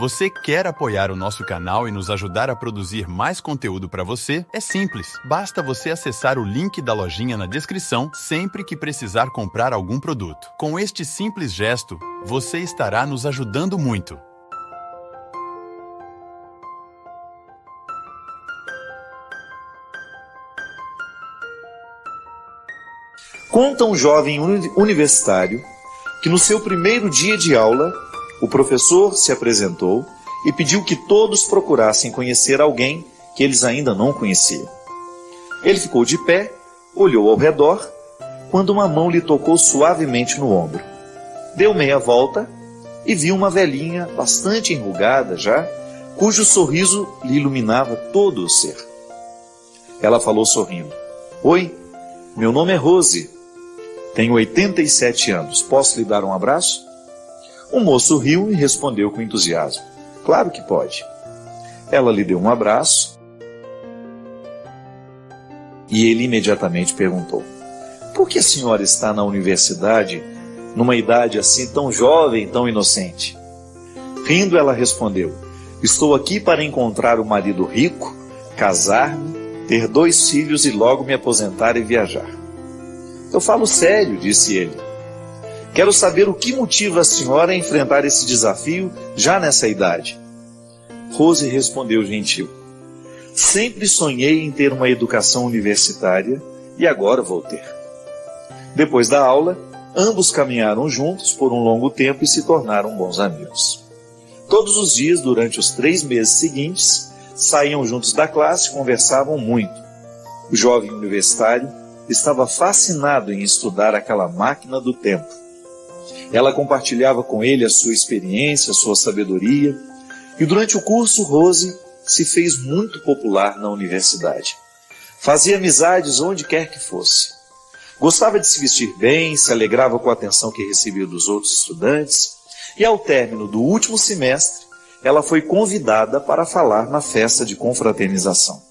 Você quer apoiar o nosso canal e nos ajudar a produzir mais conteúdo para você? É simples, basta você acessar o link da lojinha na descrição sempre que precisar comprar algum produto. Com este simples gesto, você estará nos ajudando muito. Conta um jovem universitário que no seu primeiro dia de aula, o professor se apresentou e pediu que todos procurassem conhecer alguém que eles ainda não conheciam. Ele ficou de pé, olhou ao redor, quando uma mão lhe tocou suavemente no ombro. Deu meia volta e viu uma velhinha bastante enrugada já, cujo sorriso lhe iluminava todo o ser. Ela falou sorrindo: "Oi, meu nome é Rose. Tenho 87 anos. Posso lhe dar um abraço?" O moço riu e respondeu com entusiasmo: "Claro que pode." Ela lhe deu um abraço e ele imediatamente perguntou: "Por que a senhora está na universidade numa idade assim tão jovem, tão inocente?" Rindo, ela respondeu: "Estou aqui para encontrar um marido rico, casar-me, ter 2 filhos e logo me aposentar e viajar." "Eu falo sério", disse ele. "Quero saber o que motiva a senhora a enfrentar esse desafio já nessa idade." Rose respondeu gentil: "Sempre sonhei em ter uma educação universitária e agora vou ter." Depois da aula, ambos caminharam juntos por um longo tempo e se tornaram bons amigos. Todos os dias, durante os 3 meses seguintes, saíam juntos da classe e conversavam muito. O jovem universitário estava fascinado em estudar aquela máquina do tempo. Ela compartilhava com ele a sua experiência, a sua sabedoria, e durante o curso, Rose se fez muito popular na universidade. Fazia amizades onde quer que fosse. Gostava de se vestir bem, se alegrava com a atenção que recebia dos outros estudantes, e ao término do último semestre, ela foi convidada para falar na festa de confraternização.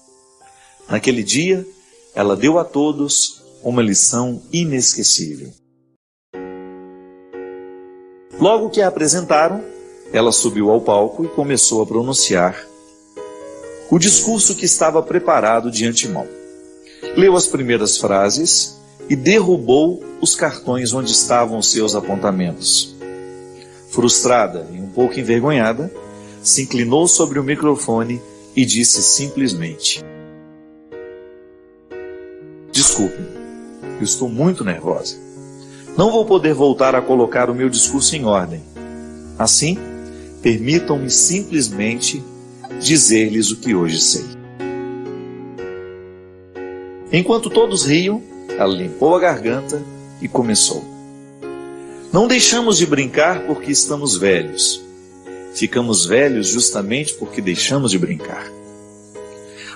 Naquele dia, ela deu a todos uma lição inesquecível. Logo que a apresentaram, ela subiu ao palco e começou a pronunciar o discurso que estava preparado de antemão. Leu as primeiras frases e derrubou os cartões onde estavam os seus apontamentos. Frustrada e um pouco envergonhada, se inclinou sobre o microfone e disse simplesmente: "Desculpe, eu estou muito nervosa. Não vou poder voltar a colocar o meu discurso em ordem. Assim, permitam-me simplesmente dizer-lhes o que hoje sei." Enquanto todos riam, ela limpou a garganta e começou: "Não deixamos de brincar porque estamos velhos. Ficamos velhos justamente porque deixamos de brincar.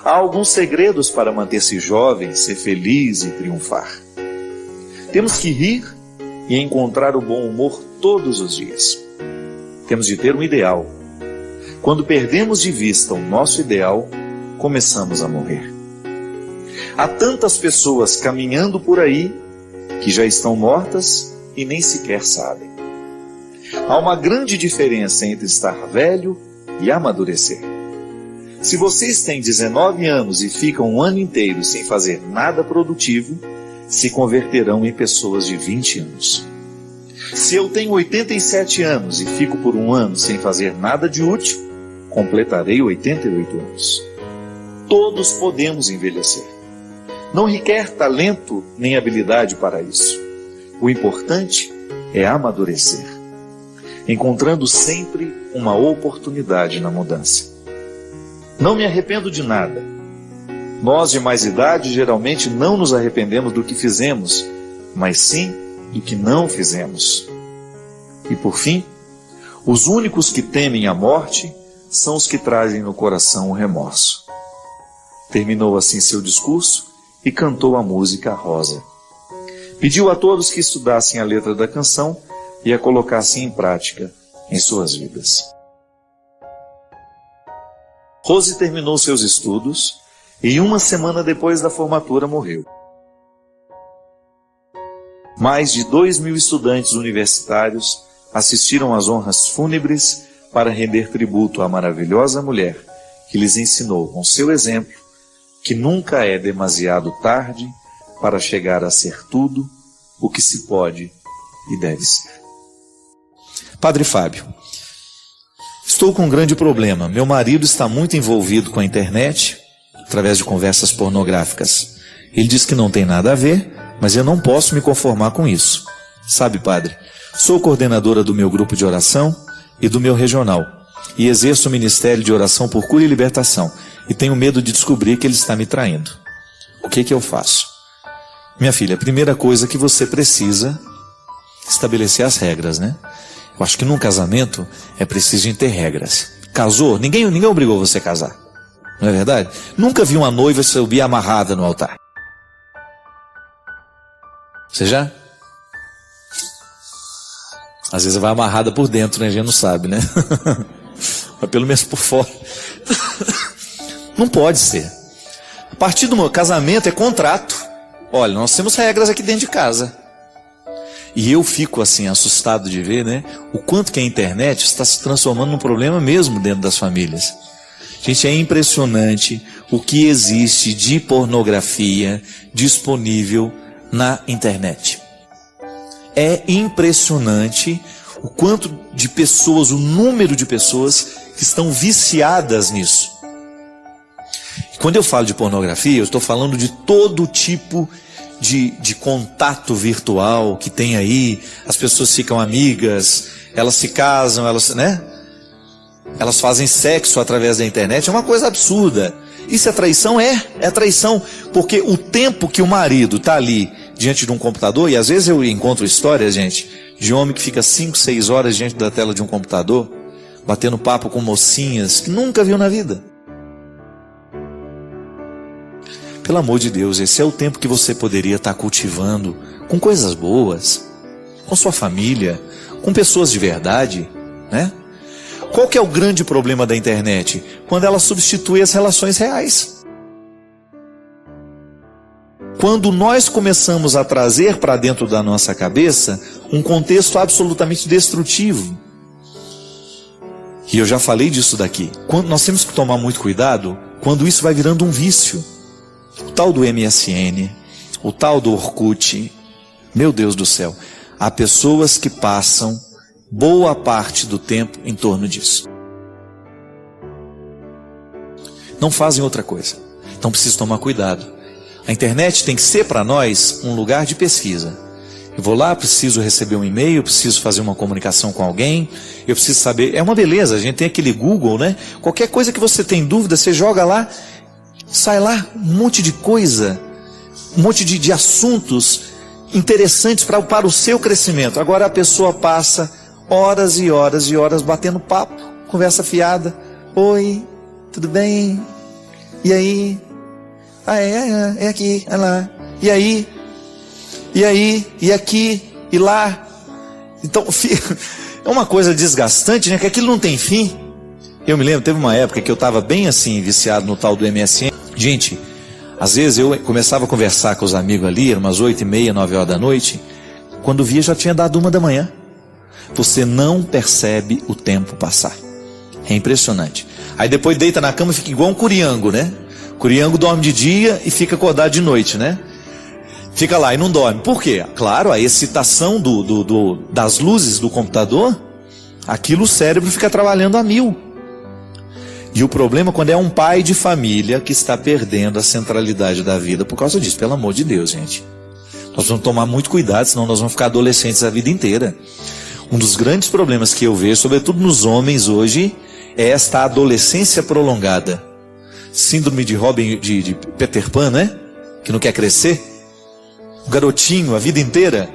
Há alguns segredos para manter-se jovem, ser feliz e triunfar. Temos que rir e encontrar o bom humor todos os dias. Temos de ter um ideal. Quando perdemos de vista o nosso ideal, começamos a morrer. Há tantas pessoas caminhando por aí que já estão mortas e nem sequer sabem. Há uma grande diferença entre estar velho e amadurecer. Se vocês têm 19 anos e ficam um ano inteiro sem fazer nada produtivo, se converterão em pessoas de 20 anos. Se eu tenho 87 anos e fico por um ano sem fazer nada de útil, completarei 88 anos. Todos podemos envelhecer. Não requer talento nem habilidade para isso. O importante é amadurecer, encontrando sempre uma oportunidade na mudança. Não me arrependo de nada. Nós de mais idade geralmente não nos arrependemos do que fizemos, mas sim do que não fizemos. E por fim, os únicos que temem a morte são os que trazem no coração o remorso." Terminou assim seu discurso e cantou a música Rosa. Pediu a todos que estudassem a letra da canção e a colocassem em prática em suas vidas. Rose terminou seus estudos e 1 semana depois da formatura morreu. Mais de 2.000 estudantes universitários assistiram às honras fúnebres para render tributo à maravilhosa mulher que lhes ensinou com seu exemplo que nunca é demasiado tarde para chegar a ser tudo o que se pode e deve ser. Padre Fábio, estou com um grande problema. Meu marido está muito envolvido com a internet, através de conversas pornográficas. Ele diz que não tem nada a ver, mas eu não posso me conformar com isso. Sabe, padre, sou coordenadora do meu grupo de oração e do meu regional, e exerço o ministério de oração por cura e libertação, e tenho medo de descobrir que ele está me traindo. O que eu faço? Minha filha, a primeira coisa que você precisa estabelecer as regras, né? Eu acho que num casamento é preciso ter regras. Casou? Ninguém obrigou você a casar. Não é verdade? Nunca vi uma noiva subir amarrada no altar. Você já? Às vezes vai amarrada por dentro, né? A gente não sabe, né? Mas pelo menos por fora. Não pode ser. A partir do meu casamento é contrato. Olha, nós temos regras aqui dentro de casa. E eu fico assim assustado de ver, né? O quanto que a internet está se transformando num problema mesmo dentro das famílias. Gente, é impressionante o que existe de pornografia disponível na internet. É impressionante o quanto de pessoas, o número de pessoas que estão viciadas nisso. E quando eu falo de pornografia, eu estou falando de todo tipo de contato virtual que tem aí. As pessoas ficam amigas, elas se casam, elas fazem sexo através da internet. É uma coisa absurda. Isso é traição? É traição, porque o tempo que o marido está ali diante de um computador, e às vezes eu encontro histórias, gente, de homem que fica 5, 6 horas diante da tela de um computador, batendo papo com mocinhas que nunca viu na vida. Pelo amor de Deus, esse é o tempo que você poderia estar cultivando com coisas boas, com sua família, com pessoas de verdade, né? Qual que é o grande problema da internet? Quando ela substitui as relações reais. Quando nós começamos a trazer para dentro da nossa cabeça um contexto absolutamente destrutivo. E eu já falei disso daqui. Nós temos que tomar muito cuidado quando isso vai virando um vício. O tal do MSN, o tal do Orkut, meu Deus do céu, há pessoas que passam boa parte do tempo em torno disso. Não fazem outra coisa. Então preciso tomar cuidado. A internet tem que ser para nós um lugar de pesquisa. Eu vou lá, preciso receber um e-mail, preciso fazer uma comunicação com alguém, eu preciso saber. É uma beleza, a gente tem aquele Google, né? Qualquer coisa que você tem dúvida, você joga lá, sai lá um monte de coisa, um monte de assuntos interessantes para o seu crescimento. Agora a pessoa passa horas e horas e horas batendo papo, conversa fiada. Oi, tudo bem? E aí? Ah, é aqui, é lá. E aí? E aqui, e lá. Então, é uma coisa desgastante, né? Que aquilo não tem fim. Eu me lembro, teve uma época que eu estava bem assim, viciado no tal do MSN. Gente, às vezes eu começava a conversar com os amigos ali, eram umas 8h30, 9 horas da noite. Quando via, já tinha dado 1 da manhã. Você não percebe o tempo passar. É impressionante. Aí depois deita na cama e fica igual um curiango, né? Curiango dorme de dia e fica acordado de noite, né? Fica lá e não dorme. Por quê? Claro, a excitação das luzes do computador, aquilo o cérebro fica trabalhando a 1000. E o problema é quando é um pai de família que está perdendo a centralidade da vida por causa disso. Pelo amor de Deus, gente. Nós vamos tomar muito cuidado, senão nós vamos ficar adolescentes a vida inteira. Um dos grandes problemas que eu vejo, sobretudo nos homens hoje, é esta adolescência prolongada. Síndrome de Peter Pan, né? Que não quer crescer. O garotinho a vida inteira.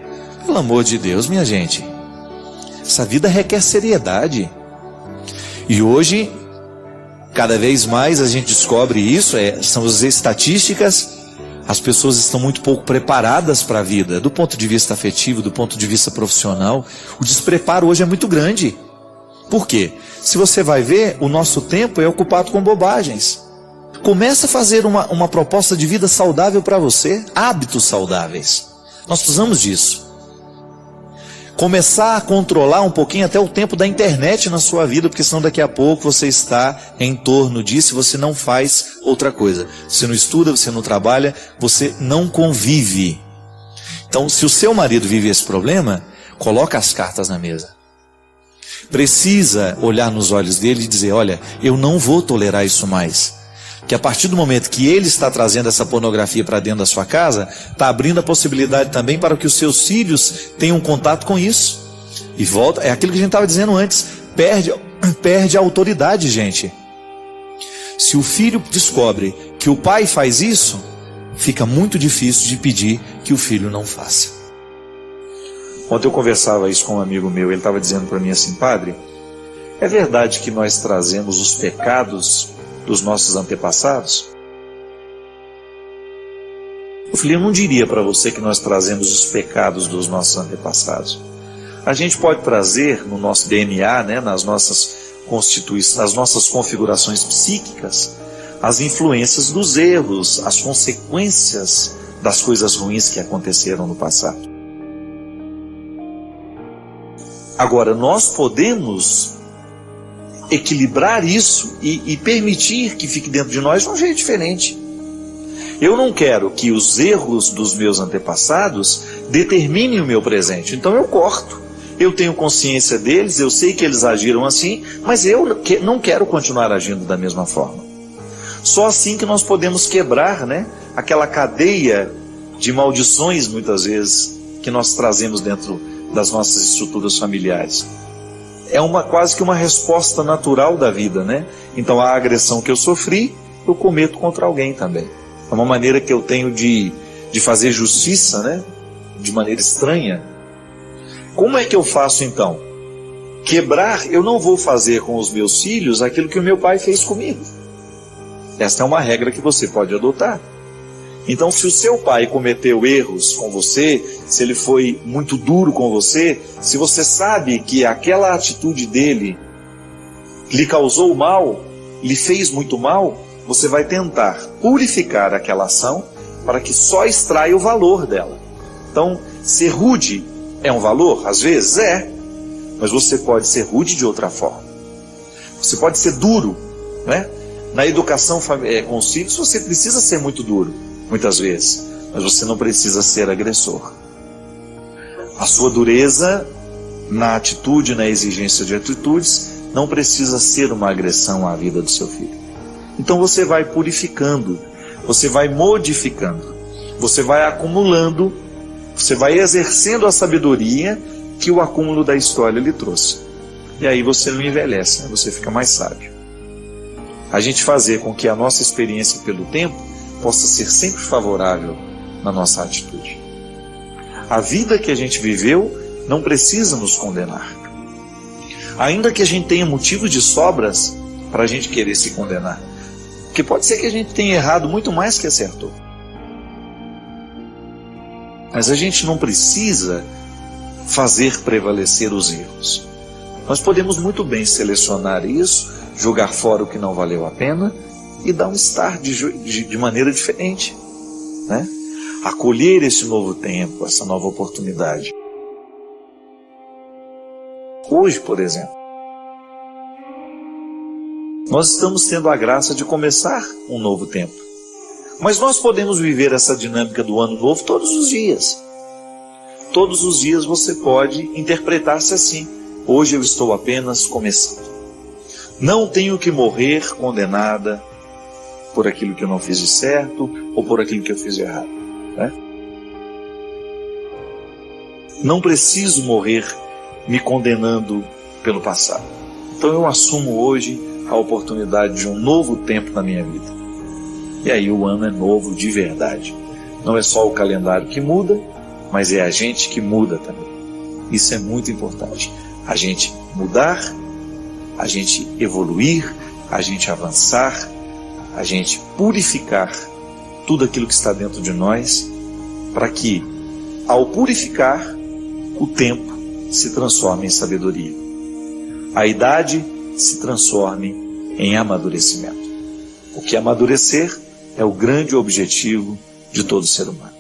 Pelo amor de Deus, minha gente. Essa vida requer seriedade. E hoje, cada vez mais a gente descobre isso, são as estatísticas. As pessoas estão muito pouco preparadas para a vida, do ponto de vista afetivo, do ponto de vista profissional. O despreparo hoje é muito grande. Por quê? Se você vai ver, o nosso tempo é ocupado com bobagens. Começa a fazer uma proposta de vida saudável para você, hábitos saudáveis. Nós precisamos disso. começar a controlar um pouquinho até o tempo da internet na sua vida, porque senão daqui a pouco você está em torno disso e você não faz outra coisa. Você não estuda, você não trabalha, você não convive. Então, se o seu marido vive esse problema, coloca as cartas na mesa. Precisa olhar nos olhos dele e dizer, olha, eu não vou tolerar isso mais. Que a partir do momento que ele está trazendo essa pornografia para dentro da sua casa, está abrindo a possibilidade também para que os seus filhos tenham contato com isso. E volta, é aquilo que a gente estava dizendo antes, perde a autoridade, gente. Se o filho descobre que o pai faz isso, fica muito difícil de pedir que o filho não faça. Ontem eu conversava isso com um amigo meu, ele estava dizendo para mim assim, padre, é verdade que nós trazemos os pecados dos nossos antepassados? Eu falei, eu não diria para você que nós trazemos os pecados dos nossos antepassados. A gente pode trazer no nosso DNA, né, nas nossas constituições, nas nossas configurações psíquicas, as influências dos erros, as consequências das coisas ruins que aconteceram no passado. Agora, nós podemos equilibrar isso e permitir que fique dentro de nós de um jeito diferente. Eu não quero que os erros dos meus antepassados determinem o meu presente, então eu corto. Eu tenho consciência deles, eu sei que eles agiram assim, mas eu não quero continuar agindo da mesma forma. Só assim que nós podemos quebrar, né, aquela cadeia de maldições, muitas vezes, que nós trazemos dentro das nossas estruturas familiares. É quase que uma resposta natural da vida, né? Então a agressão que eu sofri, eu cometo contra alguém também. É uma maneira que eu tenho de fazer justiça, né? De maneira estranha. Como é que eu faço então? Quebrar, eu não vou fazer com os meus filhos aquilo que o meu pai fez comigo. Esta é uma regra que você pode adotar. Então, se o seu pai cometeu erros com você, se ele foi muito duro com você, se você sabe que aquela atitude dele lhe causou mal, lhe fez muito mal, você vai tentar purificar aquela ação para que só extraia o valor dela. Então, ser rude é um valor? Às vezes é, mas você pode ser rude de outra forma. Você pode ser duro, né? Na educação com os filhos, você precisa ser muito duro, muitas vezes, mas você não precisa ser agressor. A sua dureza na atitude, na exigência de atitudes, não precisa ser uma agressão à vida do seu filho. Então você vai purificando, você vai modificando, você vai acumulando, você vai exercendo a sabedoria que o acúmulo da história lhe trouxe. E aí você não envelhece, né? Você fica mais sábio. A gente fazer com que a nossa experiência pelo tempo possa ser sempre favorável na nossa atitude. A vida que a gente viveu não precisa nos condenar. Ainda que a gente tenha motivos de sobras para a gente querer se condenar. Porque pode ser que a gente tenha errado muito mais que acertou. Mas a gente não precisa fazer prevalecer os erros. Nós podemos muito bem selecionar isso, jogar fora o que não valeu a pena e dar um start de maneira diferente, né? Acolher esse novo tempo, essa nova oportunidade. Hoje, por exemplo, nós estamos tendo a graça de começar um novo tempo. Mas nós podemos viver essa dinâmica do ano novo todos os dias. Todos os dias você pode interpretar-se assim. Hoje eu estou apenas começando. Não tenho que morrer condenada por aquilo que eu não fiz de certo ou por aquilo que eu fiz de errado, né? Não preciso morrer me condenando pelo passado. Então eu assumo hoje a oportunidade de um novo tempo na minha vida. E aí o ano é novo de verdade. Não é só o calendário que muda, mas é a gente que muda também. Isso é muito importante. A gente mudar, a gente evoluir, a gente avançar, a gente purificar tudo aquilo que está dentro de nós, para que, ao purificar, o tempo se transforme em sabedoria. A idade se transforme em amadurecimento. Porque amadurecer é o grande objetivo de todo ser humano.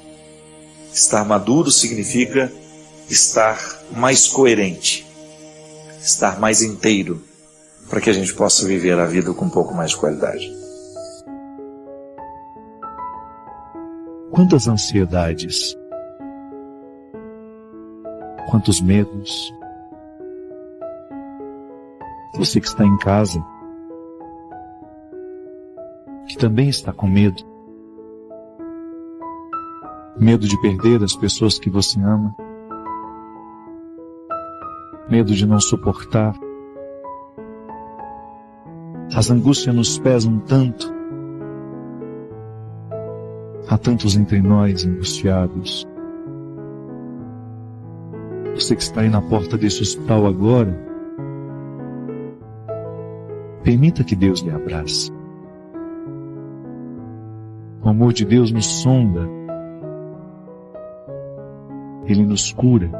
Estar maduro significa estar mais coerente, estar mais inteiro, para que a gente possa viver a vida com um pouco mais de qualidade. Quantas ansiedades, quantos medos. Você que está em casa, que também está com medo. Medo de perder as pessoas que você ama. Medo de não suportar. As angústias nos pesam tanto. Há tantos entre nós angustiados. Você que está aí na porta desse hospital agora, permita que Deus lhe abrace. O amor de Deus nos sonda. Ele nos cura.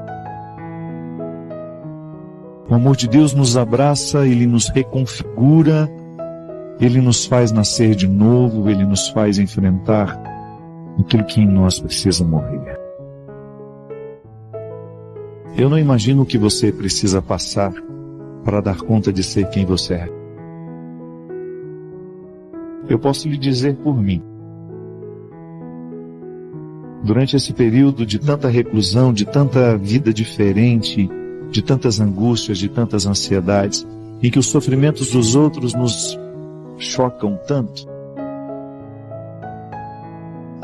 O amor de Deus nos abraça, Ele nos reconfigura, Ele nos faz nascer de novo, Ele nos faz enfrentar aquilo que em nós precisa morrer. Eu não imagino o que você precisa passar para dar conta de ser quem você é. Eu posso lhe dizer por mim. Durante esse período de tanta reclusão, de tanta vida diferente, de tantas angústias, de tantas ansiedades, em que os sofrimentos dos outros nos chocam tanto,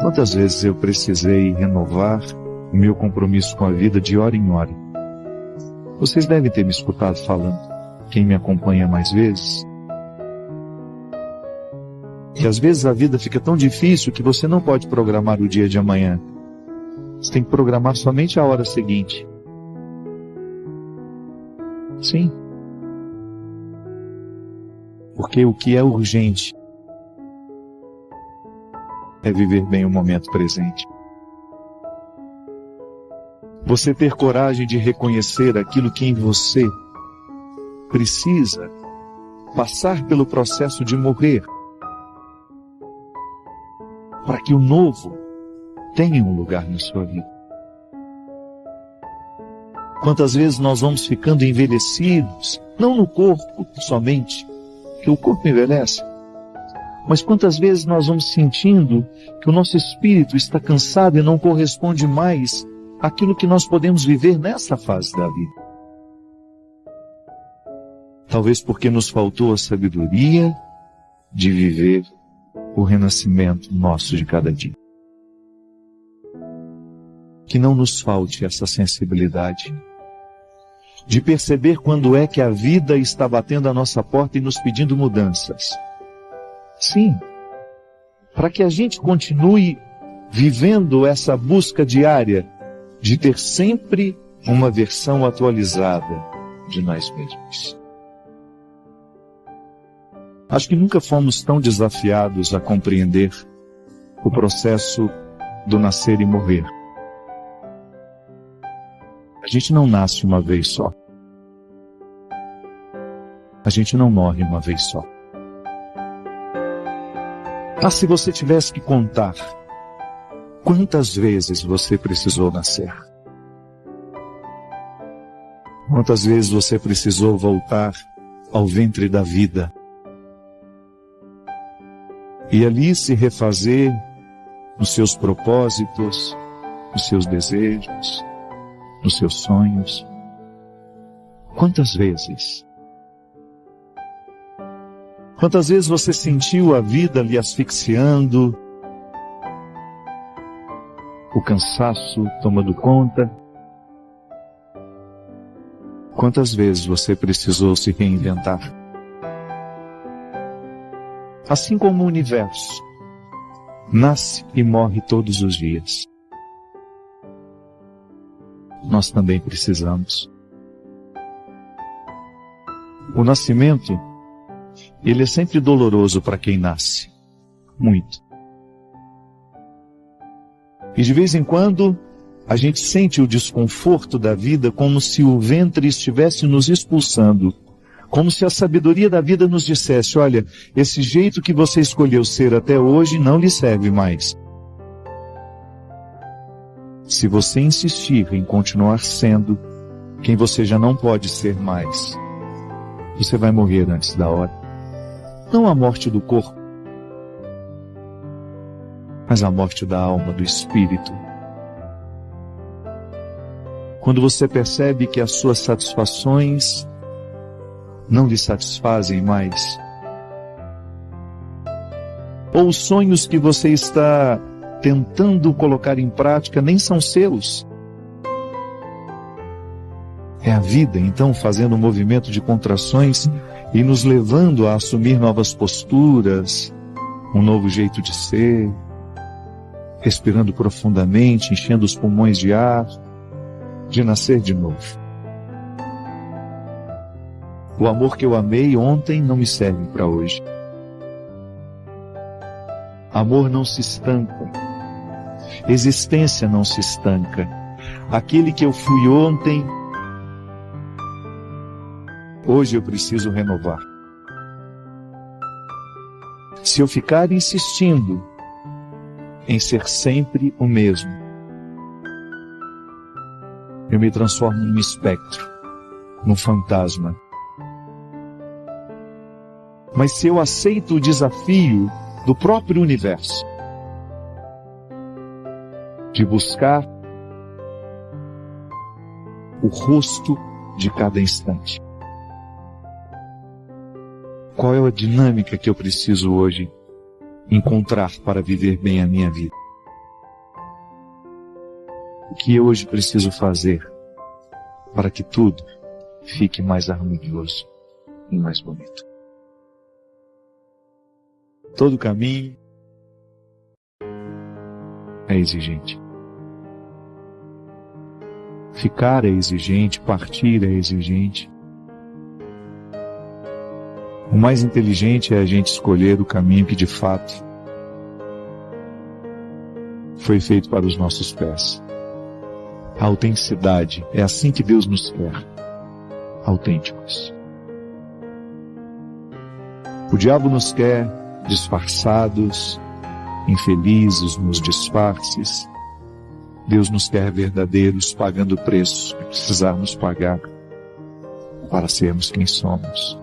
quantas vezes eu precisei renovar o meu compromisso com a vida de hora em hora. Vocês devem ter me escutado falando, quem me acompanha mais vezes, que às vezes a vida fica tão difícil que você não pode programar o dia de amanhã. Você tem que programar somente a hora seguinte. Sim. Porque o que é urgente é viver bem o momento presente. Você ter coragem de reconhecer aquilo que em você precisa passar pelo processo de morrer, para que o novo tenha um lugar na sua vida. Quantas vezes nós vamos ficando envelhecidos, não no corpo somente, que o corpo envelhece, mas quantas vezes nós vamos sentindo que o nosso espírito está cansado e não corresponde mais àquilo que nós podemos viver nessa fase da vida. Talvez porque nos faltou a sabedoria de viver o renascimento nosso de cada dia. Que não nos falte essa sensibilidade de perceber quando é que a vida está batendo a nossa porta e nos pedindo mudanças. Sim, para que a gente continue vivendo essa busca diária de ter sempre uma versão atualizada de nós mesmos. Acho que nunca fomos tão desafiados a compreender o processo do nascer e morrer. A gente não nasce uma vez só. A gente não morre uma vez só. Mas se você tivesse que contar quantas vezes você precisou nascer, quantas vezes você precisou voltar ao ventre da vida, e ali se refazer nos seus propósitos, nos seus desejos, nos seus sonhos. Quantas vezes? Quantas vezes você sentiu a vida lhe asfixiando, o cansaço tomando conta? Quantas vezes você precisou se reinventar? Assim como o universo nasce e morre todos os dias, nós também precisamos. O nascimento, ele é sempre doloroso para quem nasce, muito. E de vez em quando, a gente sente o desconforto da vida como se o ventre estivesse nos expulsando. Como se a sabedoria da vida nos dissesse, olha, esse jeito que você escolheu ser até hoje não lhe serve mais. Se você insistir em continuar sendo quem você já não pode ser mais, você vai morrer antes da hora. Não a morte do corpo, mas a morte da alma, do espírito. Quando você percebe que as suas satisfações não lhe satisfazem mais, ou os sonhos que você está tentando colocar em prática nem são seus. É a vida, então, fazendo um movimento de contrações e nos levando a assumir novas posturas, um novo jeito de ser, respirando profundamente, enchendo os pulmões de ar, de nascer de novo. O amor que eu amei ontem não me serve para hoje. Amor não se estanca. Existência não se estanca. Aquele que eu fui ontem, hoje eu preciso renovar. Se eu ficar insistindo em ser sempre o mesmo, eu me transformo num espectro, num fantasma. Mas se eu aceito o desafio do próprio universo, de buscar o rosto de cada instante. Qual é a dinâmica que eu preciso hoje encontrar para viver bem a minha vida? O que eu hoje preciso fazer para que tudo fique mais harmonioso e mais bonito? Todo caminho é exigente. Ficar é exigente, partir é exigente. O mais inteligente é a gente escolher o caminho que de fato foi feito para os nossos pés. A autenticidade, é assim que Deus nos quer, autênticos. O diabo nos quer disfarçados, infelizes nos disfarces. Deus nos quer verdadeiros, pagando o preço que precisarmos pagar para sermos quem somos.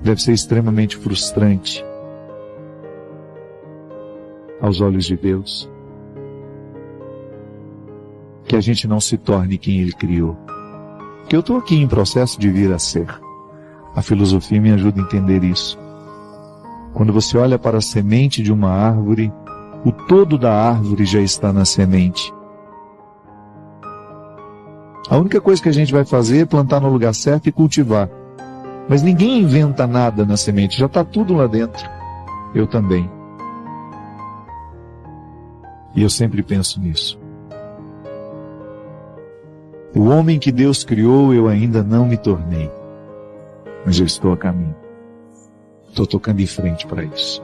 Deve ser extremamente frustrante aos olhos de Deus que a gente não se torne quem Ele criou. Que eu estou aqui em processo de vir a ser. A filosofia me ajuda a entender isso. Quando você olha para a semente de uma árvore, o todo da árvore já está na semente. A única coisa que a gente vai fazer é plantar no lugar certo e cultivar. Mas ninguém inventa nada na semente, já está tudo lá dentro. Eu também. E eu sempre penso nisso. O homem que Deus criou eu ainda não me tornei. Mas eu estou a caminho. Estou tocando em frente para isso.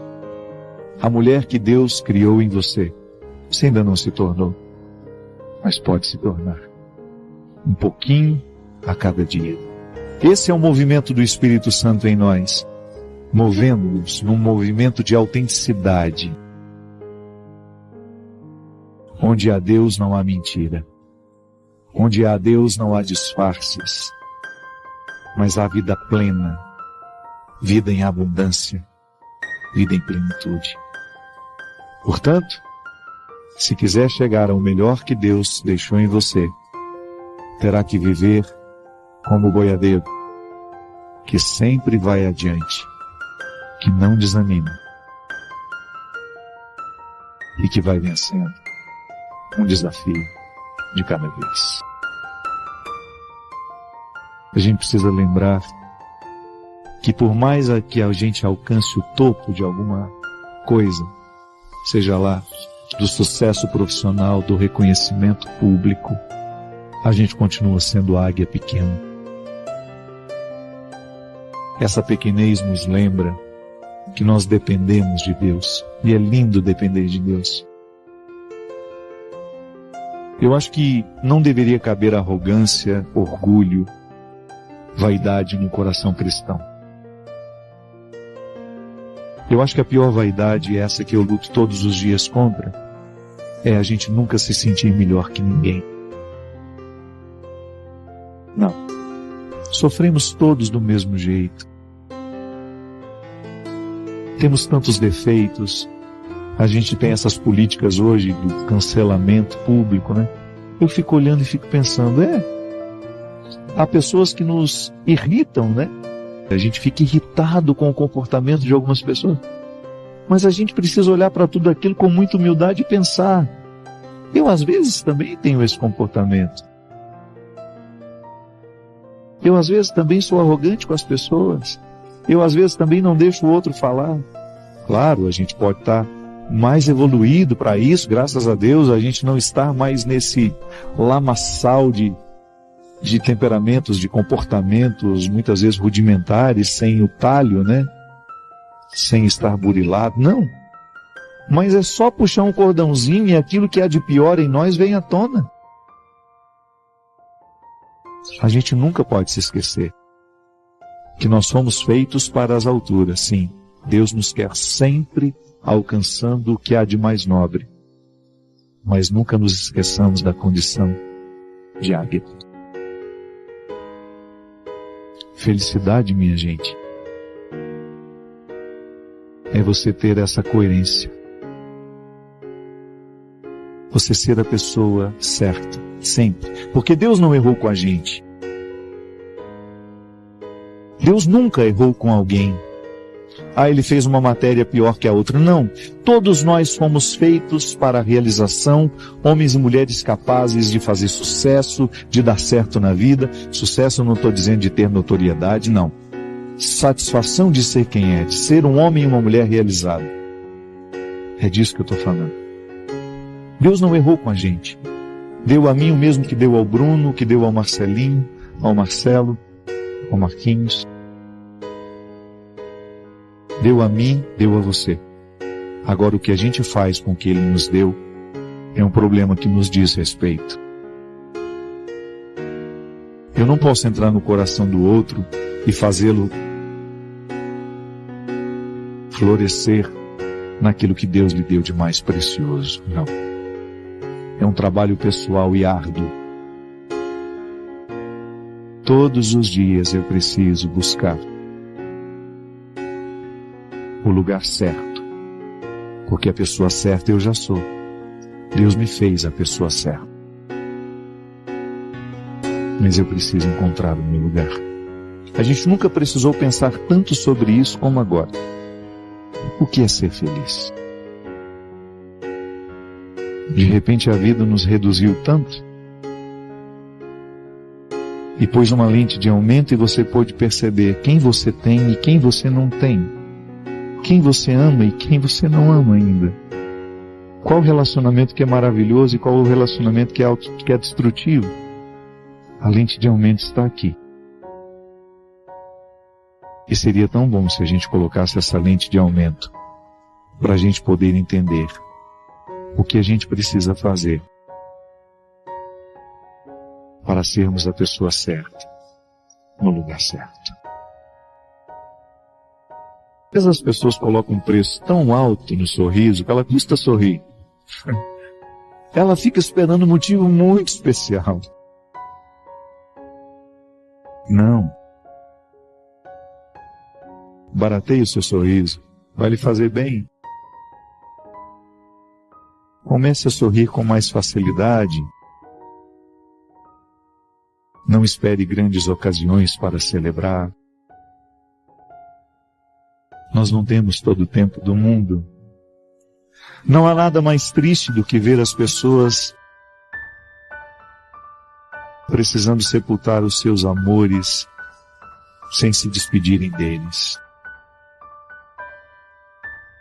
A mulher que Deus criou em você, você ainda não se tornou, mas pode se tornar. Um pouquinho a cada dia. Esse é o movimento do Espírito Santo em nós, movendo-nos num movimento de autenticidade, onde há Deus não há mentira, onde há Deus não há disfarces, mas há vida plena, vida em abundância, vida em plenitude. Portanto, se quiser chegar ao melhor que Deus deixou em você, terá que viver como o boiadeiro, que sempre vai adiante, que não desanima e que vai vencendo um desafio de cada vez. A gente precisa lembrar que por mais que a gente alcance o topo de alguma coisa, seja lá do sucesso profissional, do reconhecimento público, a gente continua sendo águia pequena. Essa pequenez nos lembra que nós dependemos de Deus, e é lindo depender de Deus. Eu acho que não deveria caber arrogância, orgulho, vaidade no coração cristão. Eu acho que a pior vaidade é essa que eu luto todos os dias contra. é a gente nunca se sentir melhor que ninguém. Não. Sofremos todos do mesmo jeito. Temos tantos defeitos. A gente tem essas políticas hoje do cancelamento público, né? Eu fico olhando e fico pensando, há pessoas que nos irritam, né? A gente fica irritado com o comportamento de algumas pessoas. Mas a gente precisa olhar para tudo aquilo com muita humildade e pensar, eu às vezes também tenho esse comportamento. Eu às vezes também sou arrogante com as pessoas. Eu às vezes também não deixo o outro falar. Claro, a gente pode estar mais evoluído para isso, graças a Deus, a gente não está mais nesse lamaçal de temperamentos, de comportamentos, muitas vezes rudimentares, sem o talho, né? Sem estar burilado, não. Mas é só puxar um cordãozinho e aquilo que há de pior em nós vem à tona. A gente nunca pode se esquecer que nós somos feitos para as alturas, sim. Deus nos quer sempre alcançando o que há de mais nobre. Mas nunca nos esqueçamos da condição de águia. Felicidade, minha gente, é você ter essa coerência. Você ser a pessoa certa, sempre. Porque Deus não errou com a gente. Deus nunca errou com alguém. Ele fez uma matéria pior que a outra. Não. Todos nós fomos feitos para a realização, homens e mulheres capazes de fazer sucesso, de dar certo na vida. Sucesso eu não estou dizendo de ter notoriedade, não. Satisfação de ser quem é, de ser um homem e uma mulher realizado. É disso que eu estou falando. Deus não errou com a gente. Deu a mim o mesmo que deu ao Bruno, que deu ao Marcelinho, ao Marcelo, ao Marquinhos. Deu a mim, deu a você. Agora o que a gente faz com o que Ele nos deu é um problema que nos diz respeito. Eu não posso entrar no coração do outro e fazê-lo florescer naquilo que Deus lhe deu de mais precioso. Não. É um trabalho pessoal e árduo. Todos os dias eu preciso buscar o lugar certo, porque a pessoa certa eu já sou. Deus me fez a pessoa certa. Mas eu preciso encontrar o meu lugar. A gente nunca precisou pensar tanto sobre isso como agora. O que é ser feliz? De repente a vida nos reduziu tanto e pôs uma lente de aumento e você pôde perceber quem você tem e quem você não tem. Quem você ama e quem você não ama ainda. Qual o relacionamento que é maravilhoso e qual o relacionamento que é destrutivo. A lente de aumento está aqui. E seria tão bom se a gente colocasse essa lente de aumento para a gente poder entender o que a gente precisa fazer para sermos a pessoa certa, no lugar certo. As pessoas colocam um preço tão alto no sorriso que ela custa sorrir. Ela fica esperando um motivo muito especial. Não. Barateie o seu sorriso. Vai lhe fazer bem. Comece a sorrir com mais facilidade. Não espere grandes ocasiões para celebrar. Nós não temos todo o tempo do mundo. Não há nada mais triste do que ver as pessoas precisando sepultar os seus amores sem se despedirem deles.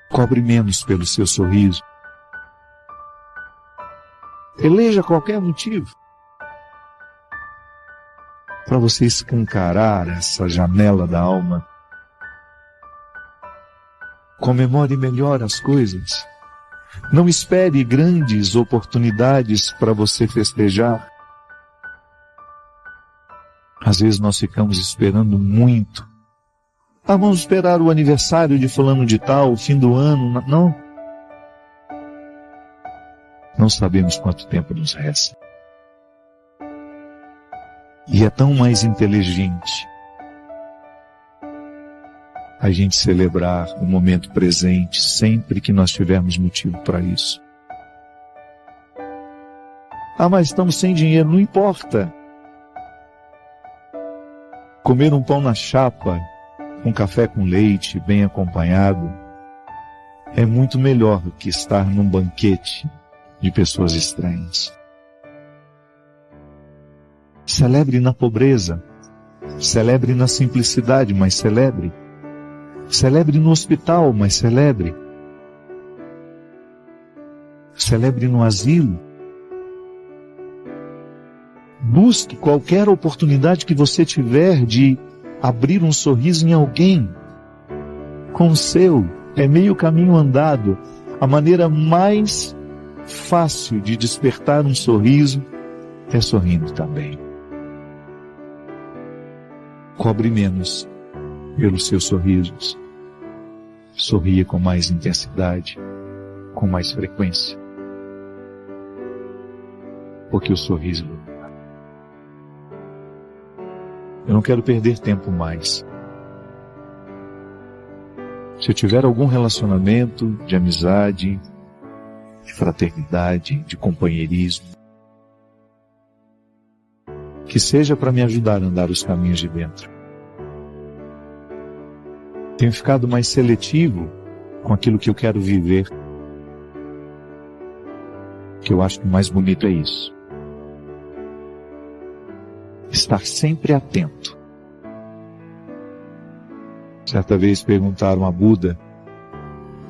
Cobre menos pelo seu sorriso. Eleja qualquer motivo para você escancarar essa janela da alma. Comemore melhor as coisas. Não espere grandes oportunidades para você festejar. Às vezes nós ficamos esperando muito. Vamos esperar o aniversário de fulano de tal, o fim do ano. Não. Não sabemos quanto tempo nos resta. E é tão mais inteligente a gente celebrar o momento presente sempre que nós tivermos motivo para isso. Ah, mas estamos sem dinheiro, não importa. Comer um pão na chapa, um café com leite, bem acompanhado, é muito melhor do que estar num banquete de pessoas estranhas. Celebre na pobreza, celebre na simplicidade, mas celebre. Celebre no hospital, mas celebre. Celebre no asilo. Busque qualquer oportunidade que você tiver de abrir um sorriso em alguém. Com o seu, é meio caminho andado. A maneira mais fácil de despertar um sorriso é sorrindo também. Cobre menos pelos seus sorrisos. Sorria com mais intensidade, com mais frequência. Porque o sorriso... Eu não quero perder tempo mais. Se eu tiver algum relacionamento de amizade, de fraternidade, de companheirismo, que seja para me ajudar a andar os caminhos de dentro. Tenho ficado mais seletivo com aquilo que eu quero viver. Que eu acho que o mais bonito é isso. Estar sempre atento. Certa vez perguntaram a Buda: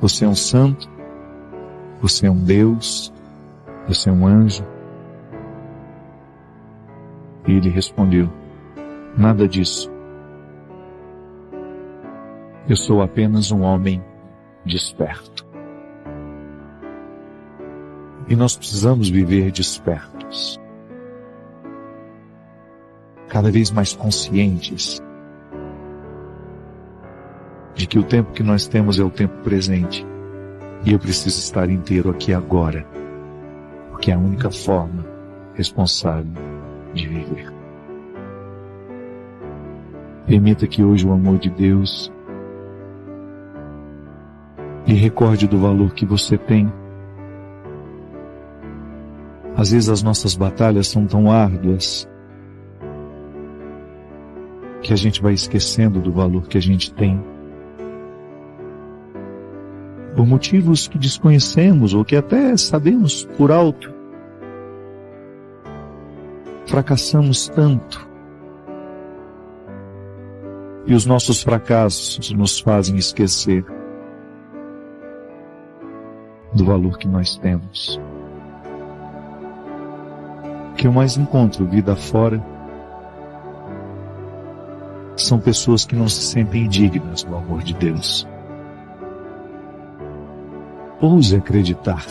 você é um santo? Você é um Deus? Você é um anjo? E ele respondeu: nada disso. Eu sou apenas um homem desperto. E nós precisamos viver despertos. Cada vez mais conscientes de que o tempo que nós temos é o tempo presente. E eu preciso estar inteiro aqui agora. Porque é a única forma responsável de viver. Permita que hoje o amor de Deus lhe recorde do valor que você tem. Às vezes as nossas batalhas são tão árduas que a gente vai esquecendo do valor que a gente tem. Por motivos que desconhecemos ou que até sabemos por alto. Fracassamos tanto. E os nossos fracassos nos fazem esquecer do valor que nós temos. O que eu mais encontro vida fora são pessoas que não se sentem dignas do amor de Deus. Ouse acreditar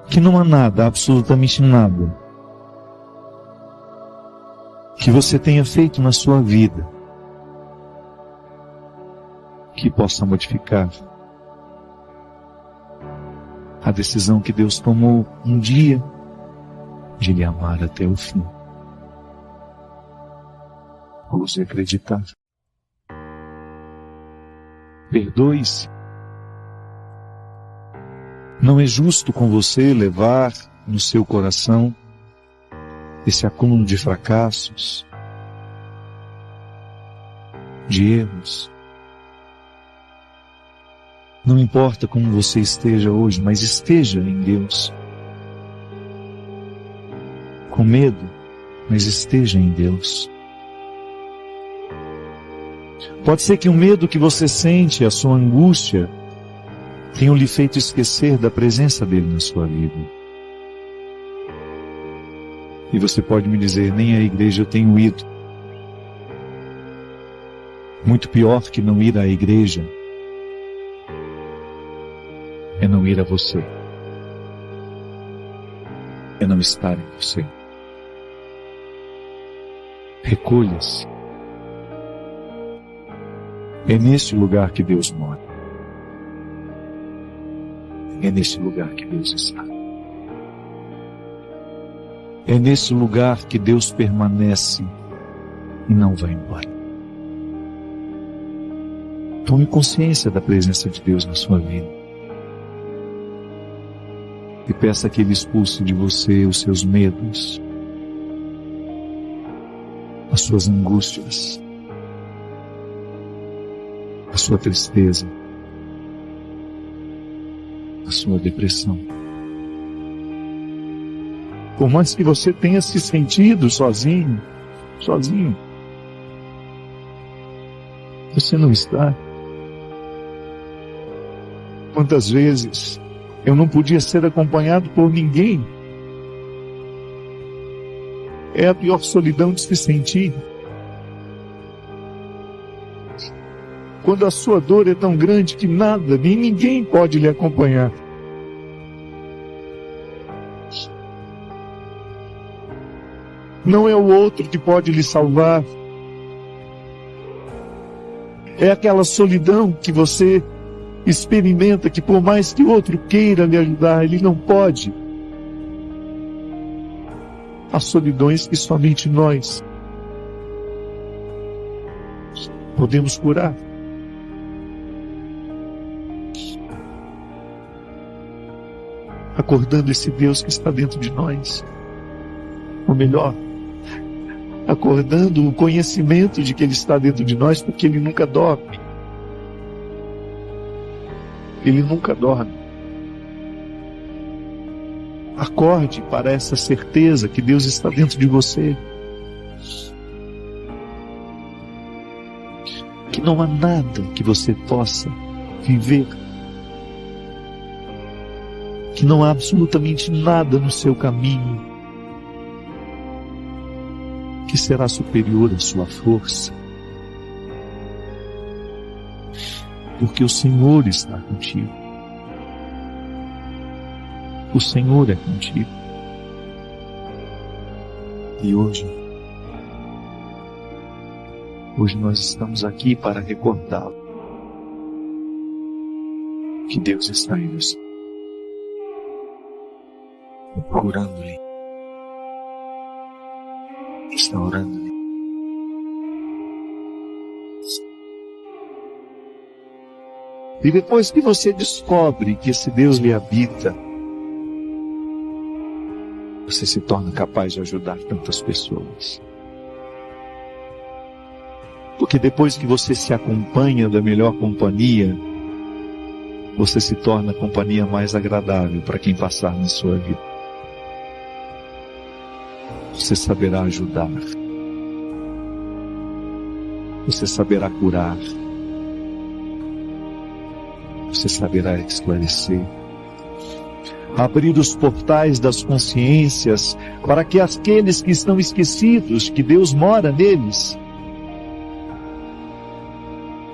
que não há nada, absolutamente nada, que você tenha feito na sua vida que possa modificar a decisão que Deus tomou um dia de lhe amar até o fim. Ouse acreditar. Perdoe-se. Não é justo com você levar no seu coração esse acúmulo de fracassos, de erros. Não importa como você esteja hoje, mas esteja em Deus. Com medo, mas esteja em Deus. Pode ser que o medo que você sente, a sua angústia, tenham lhe feito esquecer da presença dele na sua vida. E você pode me dizer: nem à igreja eu tenho ido. Muito pior que não ir à igreja é não ir a você. É não estar em você. Recolha-se. É neste lugar que Deus mora. É nesse lugar que Deus está. É nesse lugar que Deus permanece e não vai embora. Tome consciência da presença de Deus na sua vida. E peça que Ele expulse de você os seus medos, as suas angústias, a sua tristeza, a sua depressão. Por mais que você tenha se sentido sozinho, você não está. Quantas vezes eu não podia ser acompanhado por ninguém? É a pior solidão de se sentir. Quando a sua dor é tão grande que nada, nem ninguém pode lhe acompanhar. Não é o outro que pode lhe salvar. É aquela solidão que você experimenta, que por mais que o outro queira lhe ajudar, ele não pode. Há solidões que somente nós podemos curar. Acordando esse Deus que está dentro de nós. Ou melhor, acordando o conhecimento de que Ele está dentro de nós, porque Ele nunca dorme. Ele nunca dorme. Acorde para essa certeza que Deus está dentro de você. Que não há nada que você possa viver. Que não há absolutamente nada no seu caminho que será superior à sua força. Porque o Senhor está contigo. O Senhor é contigo. E hoje nós estamos aqui para recordá-lo. Que Deus está em você. Curando-lhe. Restaurando-lhe. E depois que você descobre que esse Deus lhe habita, você se torna capaz de ajudar tantas pessoas. Porque depois que você se acompanha da melhor companhia, você se torna a companhia mais agradável para quem passar na sua vida. Você saberá ajudar. Você saberá curar. Você saberá esclarecer. Abrir os portais das consciências para que aqueles que estão esquecidos, que Deus mora neles,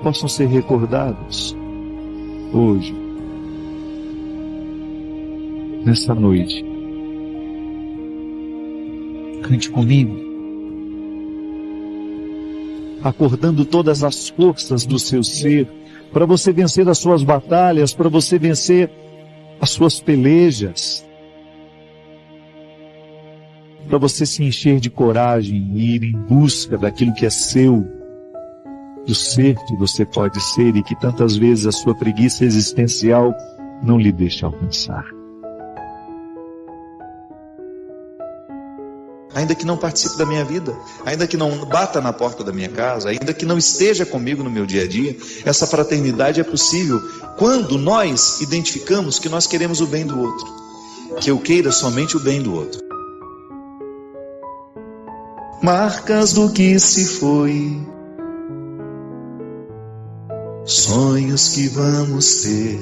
possam ser recordados hoje, nessa noite. Cante comigo, acordando todas as forças do seu ser, para você vencer as suas batalhas, para você vencer as suas pelejas, para você se encher de coragem e ir em busca daquilo que é seu, do ser que você pode ser e que tantas vezes a sua preguiça existencial não lhe deixa alcançar. Ainda que não participe da minha vida, ainda que não bata na porta da minha casa, ainda que não esteja comigo no meu dia a dia, essa fraternidade é possível quando nós identificamos que nós queremos o bem do outro, que eu queira somente o bem do outro. Marcas do que se foi, sonhos que vamos ter,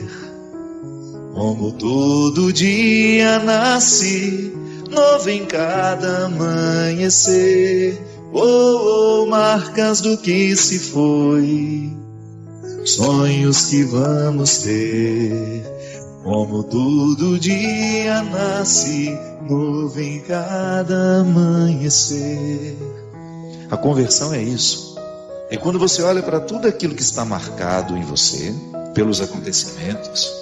como todo dia nasce, novo em cada amanhecer. Oh, oh, marcas do que se foi, sonhos que vamos ter, como todo dia nasce, novo em cada amanhecer. A conversão é isso. É quando você olha para tudo aquilo que está marcado em você, pelos acontecimentos,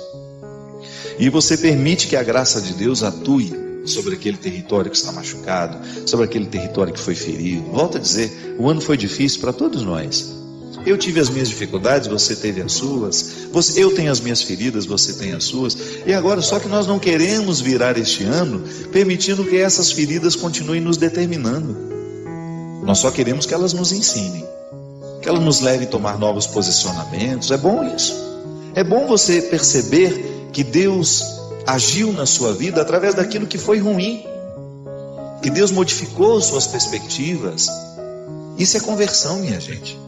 E você permite que a graça de Deus atue sobre aquele território que está machucado, sobre aquele território que foi ferido. Volto a dizer, o ano foi difícil para todos nós. Eu tive as minhas dificuldades, você teve as suas. Eu tenho as minhas feridas, você tem as suas. E agora, só que nós não queremos virar este ano permitindo que essas feridas continuem nos determinando. Nós só queremos que elas nos ensinem, que elas nos levem a tomar novos posicionamentos. É bom isso. É bom você perceber que Deus agiu na sua vida através daquilo que foi ruim, que Deus modificou suas perspectivas. Isso é conversão, minha gente.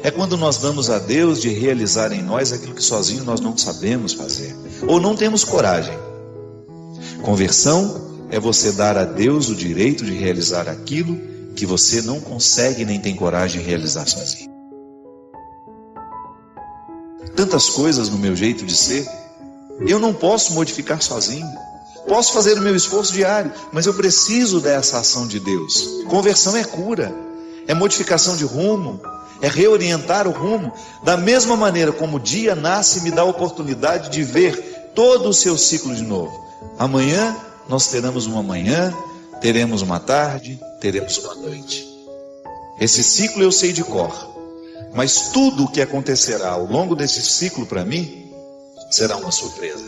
É quando nós damos a Deus de realizar em nós aquilo que sozinho nós não sabemos fazer, ou não temos coragem. Conversão é você dar a Deus o direito de realizar aquilo que você não consegue nem tem coragem de realizar sozinho. Tantas coisas no meu jeito de ser, eu não posso modificar sozinho. Posso fazer o meu esforço diário, mas eu preciso dessa ação de Deus. Conversão é cura, é modificação de rumo, é reorientar o rumo. Da mesma maneira como o dia nasce e me dá a oportunidade de ver todo o seu ciclo de novo. Amanhã nós teremos uma manhã, teremos uma tarde, teremos uma noite. Esse ciclo eu sei de cor, mas tudo o que acontecerá ao longo desse ciclo para mim será uma surpresa.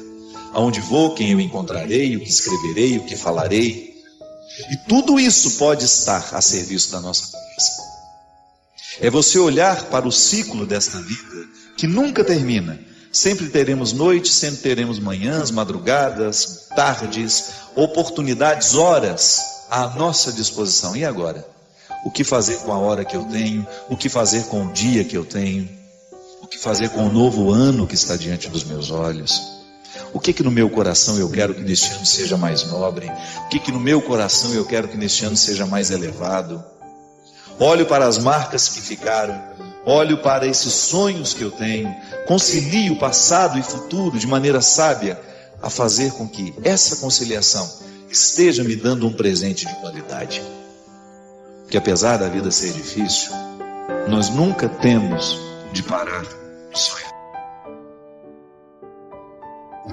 Aonde vou, quem eu encontrarei, o que escreverei, o que falarei. E tudo isso pode estar a serviço da nossa conversa. É você olhar para o ciclo desta vida, que nunca termina. Sempre teremos noites, sempre teremos manhãs, madrugadas, tardes, oportunidades, horas à nossa disposição. E agora? O que fazer com a hora que eu tenho? O que fazer com o dia que eu tenho? O que fazer com o novo ano que está diante dos meus olhos? O que no meu coração eu quero que neste ano seja mais nobre? O que no meu coração eu quero que neste ano seja mais elevado? Olho para as marcas que ficaram, olho para esses sonhos que eu tenho, concilio passado e futuro de maneira sábia, a fazer com que essa conciliação esteja me dando um presente de qualidade. Porque apesar da vida ser difícil, nós nunca temos de parar de sonhar.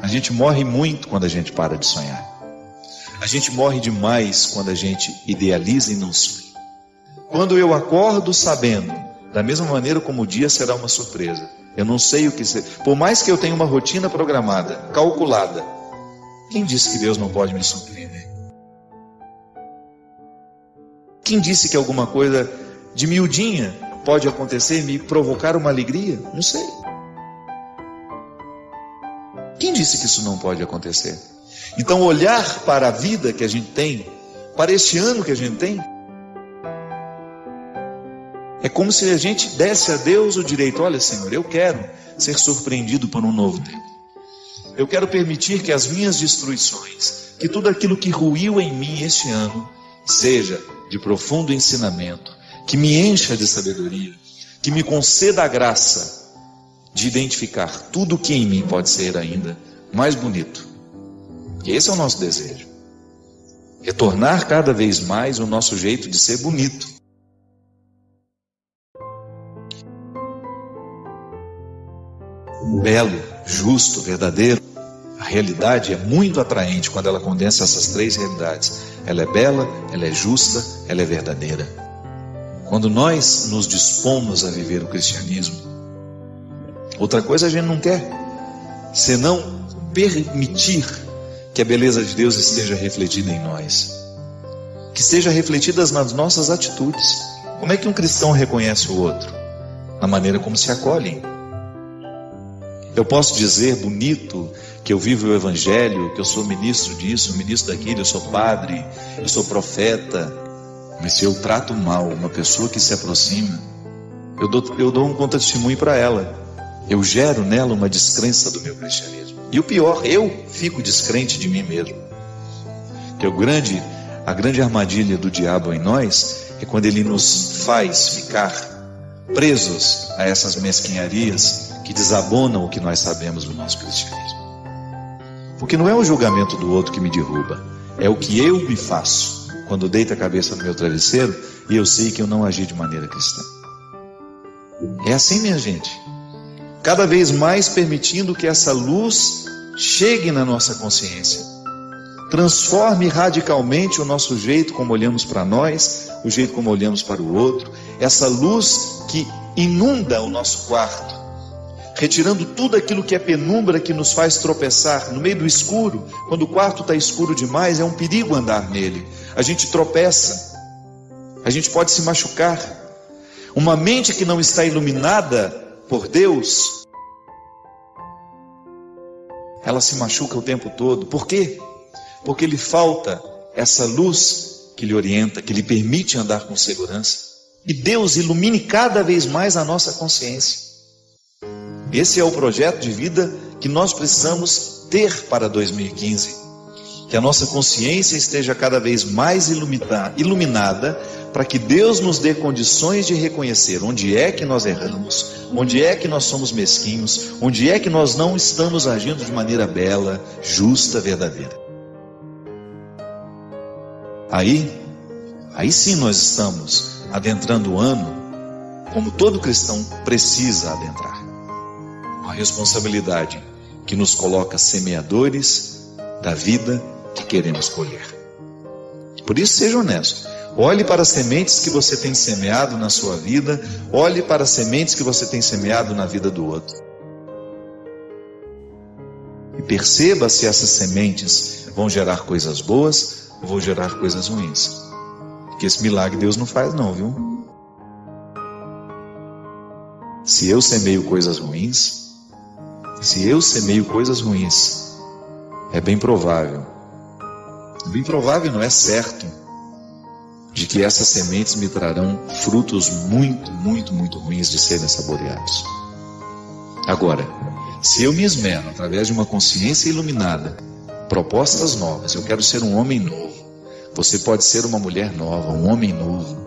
A gente morre muito quando a gente para de sonhar. A gente morre demais quando a gente idealiza e não sonha. Quando eu acordo sabendo, da mesma maneira como o dia será uma surpresa, eu não sei o que ser. Por mais que eu tenha uma rotina programada, calculada, quem disse que Deus não pode me surpreender? Quem disse que alguma coisa de miudinha pode acontecer e me provocar uma alegria? Não sei. Quem disse que isso não pode acontecer? Então olhar para a vida que a gente tem, para este ano que a gente tem, é como se a gente desse a Deus o direito. Olha, Senhor, eu quero ser surpreendido por um novo tempo. Eu quero permitir que as minhas destruições, que tudo aquilo que ruiu em mim este ano, seja de profundo ensinamento, que me encha de sabedoria, que me conceda a graça de identificar tudo o que em mim pode ser ainda mais bonito. E esse é o nosso desejo. Retornar cada vez mais o nosso jeito de ser bonito. Belo, justo, verdadeiro. A realidade é muito atraente quando ela condensa essas três realidades. Ela é bela, ela é justa, ela é verdadeira. Quando nós nos dispomos a viver o cristianismo, outra coisa a gente não quer, senão permitir que a beleza de Deus esteja refletida em nós, que seja refletida nas nossas atitudes. Como é que um cristão reconhece o outro? Na maneira como se acolhem. Eu posso dizer bonito que eu vivo o Evangelho, que eu sou ministro disso, ministro daquilo, eu sou padre, eu sou profeta, mas se eu trato mal uma pessoa que se aproxima, eu dou um contra-testemunho para ela. Eu gero nela uma descrença do meu cristianismo. E o pior, eu fico descrente de mim mesmo. Que a grande armadilha do diabo em nós é quando ele nos faz ficar presos a essas mesquinharias que desabonam o que nós sabemos do nosso cristianismo. Porque não é o julgamento do outro que me derruba, é o que eu me faço quando deito a cabeça no meu travesseiro e eu sei que eu não agi de maneira cristã. É assim, minha gente. Cada vez mais permitindo que essa luz chegue na nossa consciência. Transforme radicalmente o nosso jeito como olhamos para nós, o jeito como olhamos para o outro. Essa luz que inunda o nosso quarto, retirando tudo aquilo que é penumbra, que nos faz tropeçar no meio do escuro. Quando o quarto está escuro demais, é um perigo andar nele. A gente tropeça, a gente pode se machucar. Uma mente que não está iluminada por Deus, ela se machuca o tempo todo. Por quê? Porque lhe falta essa luz que lhe orienta, que lhe permite andar com segurança. E Deus ilumine cada vez mais a nossa consciência. Esse é o projeto de vida que nós precisamos ter para 2015. Que a nossa consciência esteja cada vez mais iluminada, para que Deus nos dê condições de reconhecer onde é que nós erramos, onde é que nós somos mesquinhos, onde é que nós não estamos agindo de maneira bela, justa, verdadeira. Aí sim nós estamos adentrando o ano como todo cristão precisa adentrar. Uma responsabilidade que nos coloca semeadores da vida que queremos colher. Por isso, seja honesto. Olhe para as sementes que você tem semeado na sua vida. Olhe para as sementes que você tem semeado na vida do outro. E perceba se essas sementes vão gerar coisas boas ou vão gerar coisas ruins. Porque esse milagre Deus não faz não, viu? Se eu semeio coisas ruins, é bem provável não é certo, de que essas sementes me trarão frutos muito, muito, muito ruins de serem saboreados. Agora, se eu me esmero através de uma consciência iluminada, propostas novas, eu quero ser um homem novo, você pode ser uma mulher nova, um homem novo,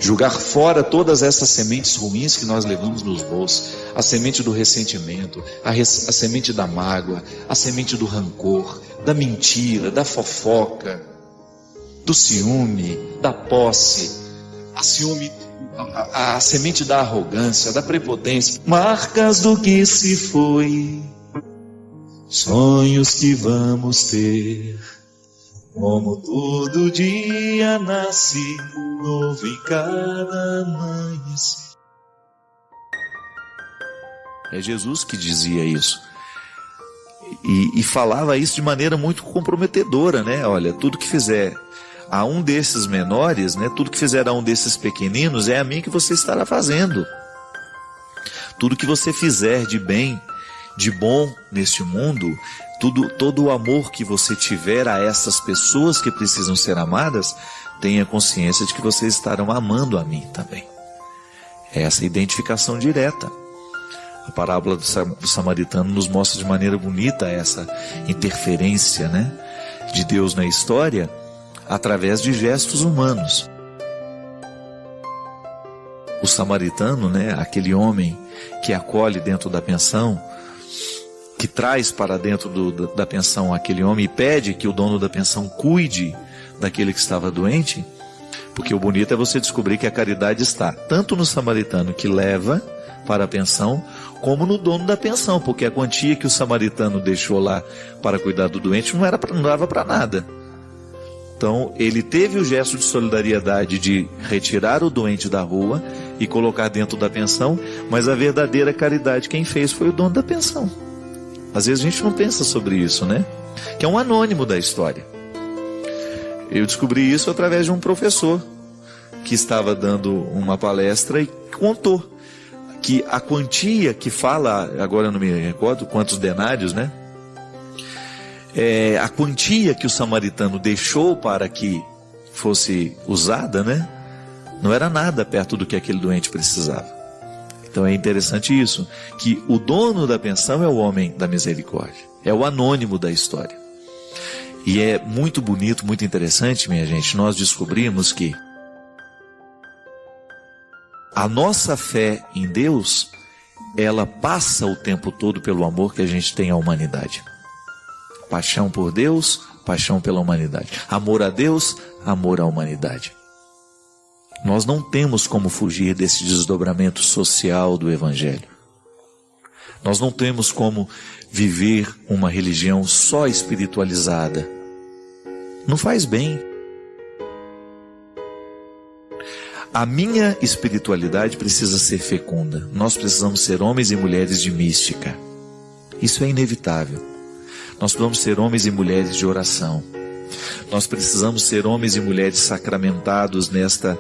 julgar fora todas essas sementes ruins que nós levamos nos bolsos, a semente do ressentimento, a semente da mágoa, a semente do rancor, da mentira, da fofoca, do ciúme, da posse, a semente da arrogância, da prepotência, marcas do que se foi, sonhos que vamos ter, como todo dia nasce novo em cada amanhecer. É Jesus que dizia isso. E falava isso de maneira muito comprometedora, né? Olha, tudo que fizer a um desses menores, né? Tudo que fizer a um desses pequeninos, é a mim que você estará fazendo. Tudo que você fizer de bem, de bom neste mundo, todo o amor que você tiver a essas pessoas que precisam ser amadas, tenha consciência de que vocês estarão amando a mim também. É essa identificação direta. A parábola do samaritano nos mostra de maneira bonita essa interferência, né, de Deus na história, através de gestos humanos. O samaritano, né, aquele homem que acolhe dentro da pensão, que traz para dentro da pensão aquele homem e pede que o dono da pensão cuide daquele que estava doente, porque o bonito é você descobrir que a caridade está tanto no samaritano que leva para a pensão, como no dono da pensão, porque a quantia que o samaritano deixou lá para cuidar do doente não dava para nada. Então ele teve o gesto de solidariedade de retirar o doente da rua e colocar dentro da pensão, mas a verdadeira caridade quem fez foi o dono da pensão. Às vezes a gente não pensa sobre isso, né? Que é um anônimo da história. Eu descobri isso através de um professor que estava dando uma palestra e contou que a quantia que fala, agora eu não me recordo quantos denários, né? A quantia que o samaritano deixou para que fosse usada, né? Não era nada perto do que aquele doente precisava. Então é interessante isso, que o dono da pensão é o homem da misericórdia, é o anônimo da história. E é muito bonito, muito interessante, minha gente, nós descobrimos que a nossa fé em Deus, ela passa o tempo todo pelo amor que a gente tem à humanidade. Paixão por Deus, paixão pela humanidade. Amor a Deus, amor à humanidade. Nós não temos como fugir desse desdobramento social do Evangelho. Nós não temos como viver uma religião só espiritualizada. Não faz bem. A minha espiritualidade precisa ser fecunda. Nós precisamos ser homens e mulheres de mística. Isso é inevitável. Nós precisamos ser homens e mulheres de oração. Nós precisamos ser homens e mulheres sacramentados nesta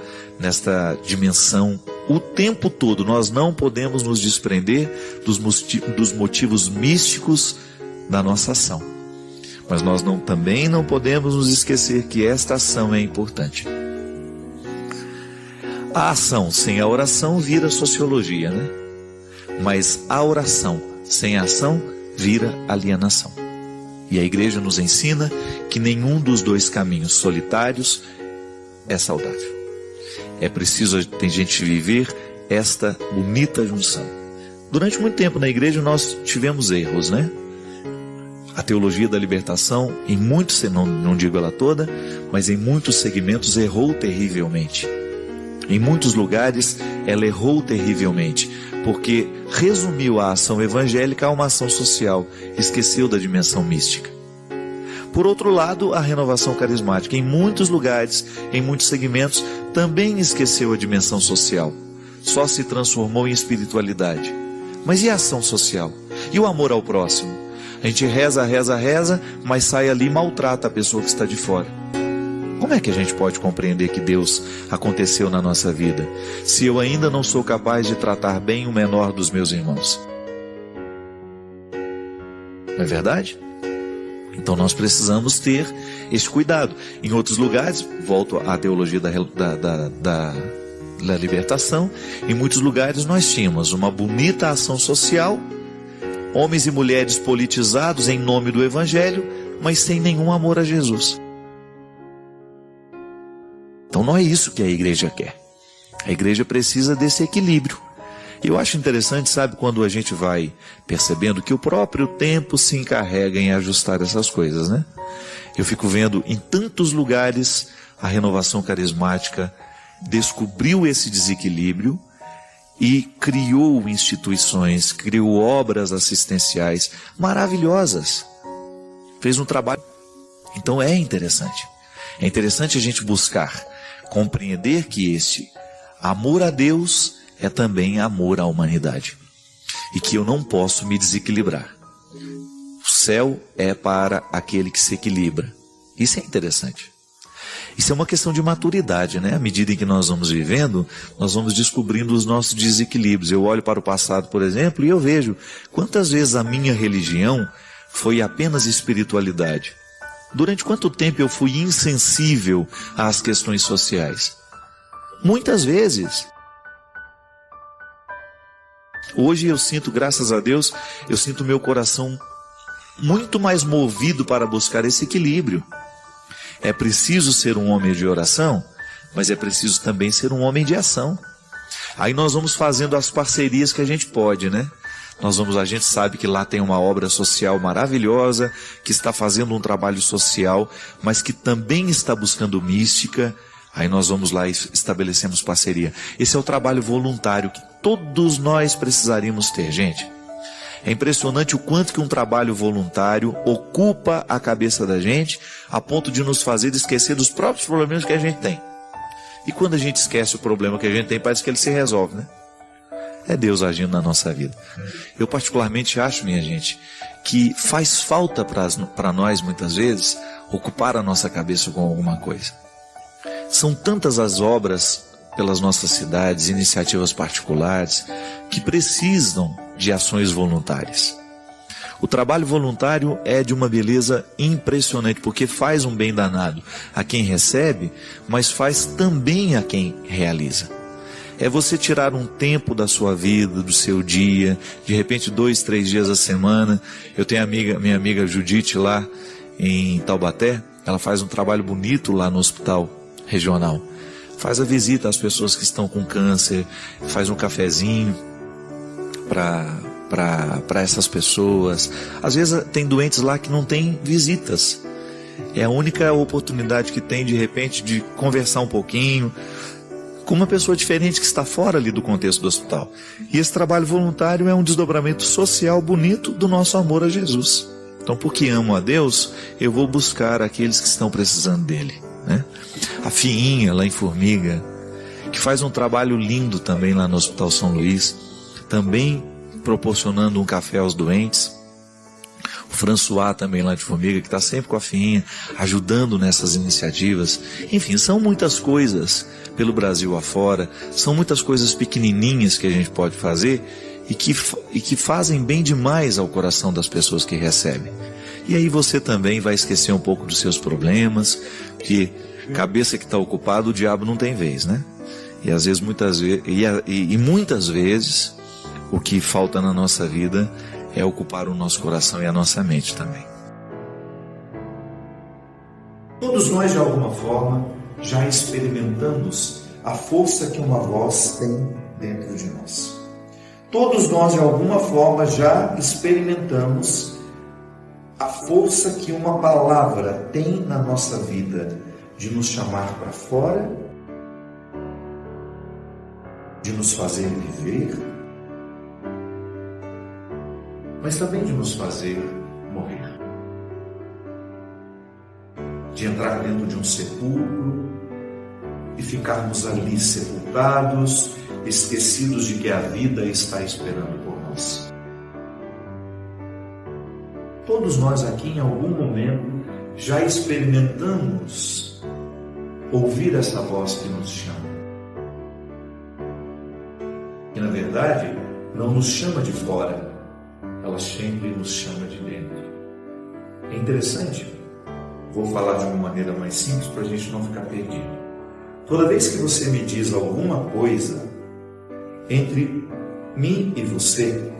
dimensão o tempo todo. Nós não podemos nos desprender dos motivos místicos da nossa ação. Mas nós também não podemos nos esquecer que esta ação é importante. A ação sem a oração vira sociologia, né? Mas a oração sem a ação vira alienação. E a igreja nos ensina que nenhum dos dois caminhos solitários é saudável. É preciso, tem gente, viver esta bonita junção. Durante muito tempo na igreja nós tivemos erros, né? A teologia da libertação, em muitos, não digo ela toda, mas em muitos segmentos errou terrivelmente. Em muitos lugares ela errou terrivelmente, porque resumiu a ação evangélica a uma ação social, esqueceu da dimensão mística. Por outro lado, a renovação carismática, em muitos lugares, em muitos segmentos, também esqueceu a dimensão social, só se transformou em espiritualidade. Mas e a ação social? E o amor ao próximo? A gente reza, mas sai ali e maltrata a pessoa que está de fora. Como é que a gente pode compreender que Deus aconteceu na nossa vida, se eu ainda não sou capaz de tratar bem o menor dos meus irmãos? Não é verdade? Então nós precisamos ter esse cuidado. Em outros lugares, volto à teologia da libertação, em muitos lugares nós tínhamos uma bonita ação social, homens e mulheres politizados em nome do Evangelho, mas sem nenhum amor a Jesus. Então não é isso que a igreja quer. A igreja precisa desse equilíbrio. E eu acho interessante, sabe, quando a gente vai percebendo que o próprio tempo se encarrega em ajustar essas coisas, né? Eu fico vendo em tantos lugares a renovação carismática descobriu esse desequilíbrio e criou instituições, criou obras assistenciais maravilhosas. Fez um trabalho. Então é interessante. É interessante a gente buscar compreender que este amor a Deus é também amor à humanidade. E que eu não posso me desequilibrar. O céu é para aquele que se equilibra. Isso é interessante. Isso é uma questão de maturidade, né? À medida em que nós vamos vivendo, nós vamos descobrindo os nossos desequilíbrios. Eu olho para o passado, por exemplo, e eu vejo quantas vezes a minha religião foi apenas espiritualidade. Durante quanto tempo eu fui insensível às questões sociais? Muitas vezes. Hoje eu sinto, graças a Deus, eu sinto meu coração muito mais movido para buscar esse equilíbrio. É preciso ser um homem de oração, mas é preciso também ser um homem de ação. Aí nós vamos fazendo as parcerias que a gente pode, né? A gente sabe que lá tem uma obra social maravilhosa, que está fazendo um trabalho social, mas que também está buscando mística. Aí nós vamos lá e estabelecemos parceria. Esse é o trabalho voluntário que todos nós precisaríamos ter, gente. É impressionante o quanto que um trabalho voluntário ocupa a cabeça da gente, a ponto de nos fazer esquecer dos próprios problemas que a gente tem. E quando a gente esquece o problema que a gente tem, parece que ele se resolve, né? É Deus agindo na nossa vida. Eu particularmente acho, minha gente, que faz falta para nós, muitas vezes, ocupar a nossa cabeça com alguma coisa. São tantas as obras pelas nossas cidades, iniciativas particulares, que precisam de ações voluntárias. O trabalho voluntário é de uma beleza impressionante, porque faz um bem danado a quem recebe, mas faz também a quem realiza. É você tirar um tempo da sua vida, do seu dia, de repente 2, 3 dias a semana. Eu tenho minha amiga Judite lá em Taubaté, ela faz um trabalho bonito lá no hospital regional. Faz a visita às pessoas que estão com câncer, faz um cafezinho para essas pessoas. Às vezes tem doentes lá que não tem visitas. É a única oportunidade que tem, de repente, de conversar um pouquinho, com uma pessoa diferente que está fora ali do contexto do hospital. E esse trabalho voluntário é um desdobramento social bonito do nosso amor a Jesus. Então, porque amo a Deus, eu vou buscar aqueles que estão precisando dele, né? A Fiinha, lá em Formiga, que faz um trabalho lindo também lá no Hospital São Luís, também proporcionando um café aos doentes. O François também lá de Formiga, que está sempre com a Fiinha, ajudando nessas iniciativas. Enfim, são muitas coisas pelo Brasil afora, são muitas coisas pequenininhas que a gente pode fazer e que fazem bem demais ao coração das pessoas que recebem. E aí você também vai esquecer um pouco dos seus problemas, porque cabeça que está ocupada, o diabo não tem vez, né? E às vezes, muitas vezes, o que falta na nossa vida é ocupar o nosso coração e a nossa mente também. Todos nós, de alguma forma, já experimentamos a força que uma voz tem dentro de nós. Todos nós, de alguma forma, já experimentamos a força que uma palavra tem na nossa vida, de nos chamar para fora, de nos fazer viver, mas também de nos fazer morrer. De entrar dentro de um sepulcro e ficarmos ali sepultados, esquecidos de que a vida está esperando por nós. Todos nós aqui, em algum momento, já experimentamos ouvir essa voz que nos chama. Que, na verdade, não nos chama de fora, ela sempre nos chama de dentro. É interessante, vou falar de uma maneira mais simples para a gente não ficar perdido. Toda vez que você me diz alguma coisa, entre mim e você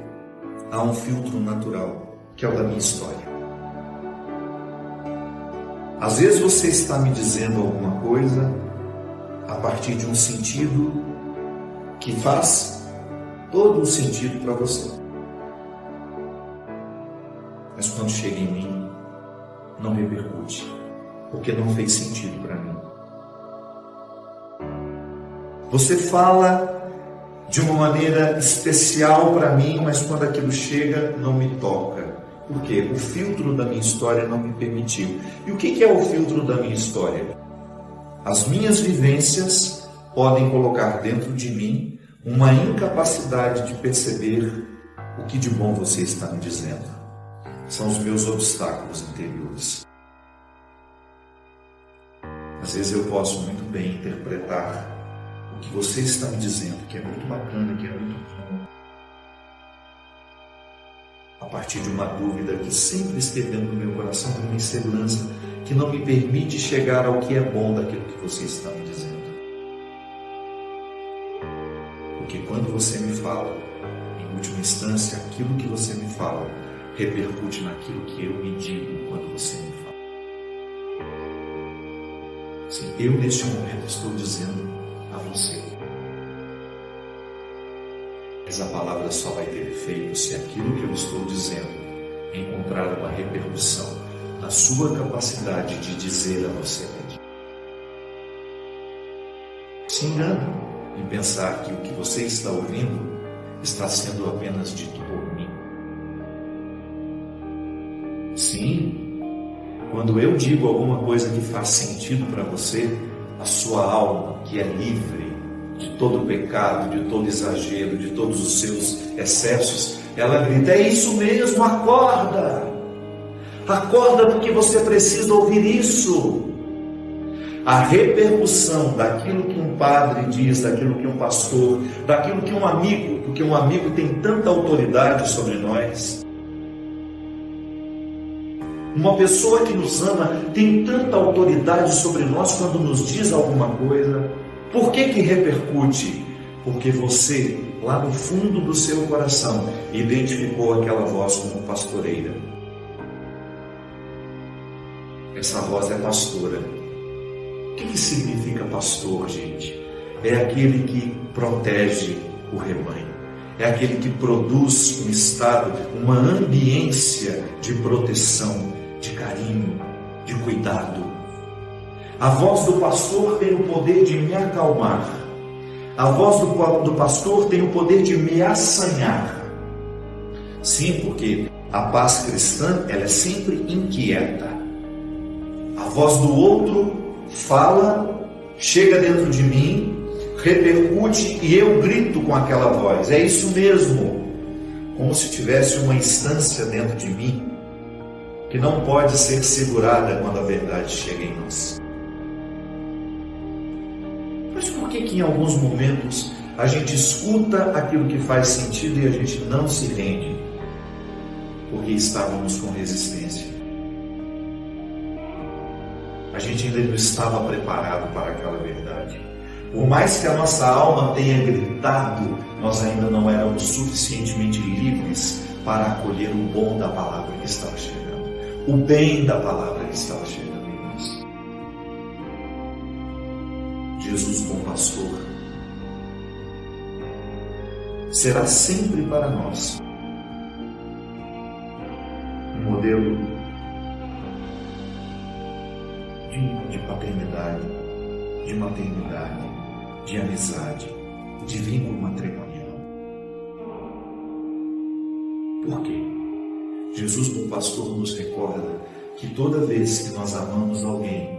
há um filtro natural, que é o da minha história. Às vezes você está me dizendo alguma coisa a partir de um sentido que faz todo o sentido para você. Mas quando chega em mim, não repercute, porque não fez sentido para mim. Você fala de uma maneira especial para mim, mas quando aquilo chega, não me toca. Por quê? O filtro da minha história não me permitiu. E o que é o filtro da minha história? As minhas vivências podem colocar dentro de mim uma incapacidade de perceber o que de bom você está me dizendo. São os meus obstáculos interiores. Às vezes eu posso muito bem interpretar o que você está me dizendo, que é muito bacana, que é muito bom, a partir de uma dúvida que sempre esteve dentro do meu coração, de uma insegurança que não me permite chegar ao que é bom daquilo que você está me dizendo. Porque quando você me fala, em última instância, aquilo que você me fala repercute naquilo que eu me digo quando você me fala. Sim, eu neste momento estou dizendo a você. Mas a palavra só vai ter efeito se aquilo que eu estou dizendo encontrar uma repercussão na sua capacidade de dizer a você. Se engana em pensar que o que você está ouvindo está sendo apenas dito por mim. Sim, quando eu digo alguma coisa que faz sentido para você, a sua alma, que é livre de todo pecado, de todo exagero, de todos os seus excessos, ela grita: é isso mesmo, acorda! Acorda, porque você precisa ouvir isso. A repercussão daquilo que um padre diz, daquilo que um pastor, daquilo que um amigo, porque um amigo tem tanta autoridade sobre nós. Uma pessoa que nos ama tem tanta autoridade sobre nós quando nos diz alguma coisa. Por que repercute? Porque você, lá no fundo do seu coração, identificou aquela voz como pastoreira. Essa voz é pastora. O que significa pastor, gente? É aquele que protege o rebanho. É aquele que produz um estado, uma ambiência de proteção, de carinho, de cuidado. A voz do pastor tem o poder de me acalmar, A voz do pastor tem o poder de me assanhar. Sim, porque a paz cristã, ela é sempre inquieta. A voz do outro fala, chega dentro de mim, repercute e eu grito com aquela voz. É isso mesmo, como se tivesse uma instância dentro de mim que não pode ser segurada quando a verdade chega em nós. Mas por que em alguns momentos a gente escuta aquilo que faz sentido e a gente não se rende? Porque estávamos com resistência. A gente ainda não estava preparado para aquela verdade. Por mais que a nossa alma tenha gritado, nós ainda não éramos suficientemente livres para acolher o bom da palavra que estava chegando, o bem da palavra que estava chegando em nós. Jesus, bom pastor, será sempre para nós um modelo de paternidade, de maternidade, de amizade, de vínculo matrimonial. Por quê? Jesus, como pastor, nos recorda que toda vez que nós amamos alguém,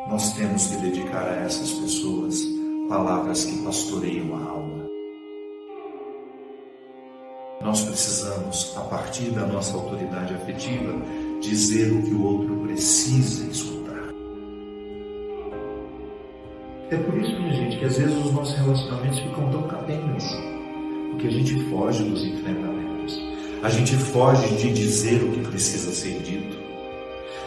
nós temos que dedicar a essas pessoas palavras que pastoreiam a alma. Nós precisamos, a partir da nossa autoridade afetiva, dizer o que o outro precisa escutar. É por isso, minha gente, que às vezes os nossos relacionamentos ficam tão capengas, porque a gente foge dos enfrentamentos, a gente foge de dizer o que precisa ser dito.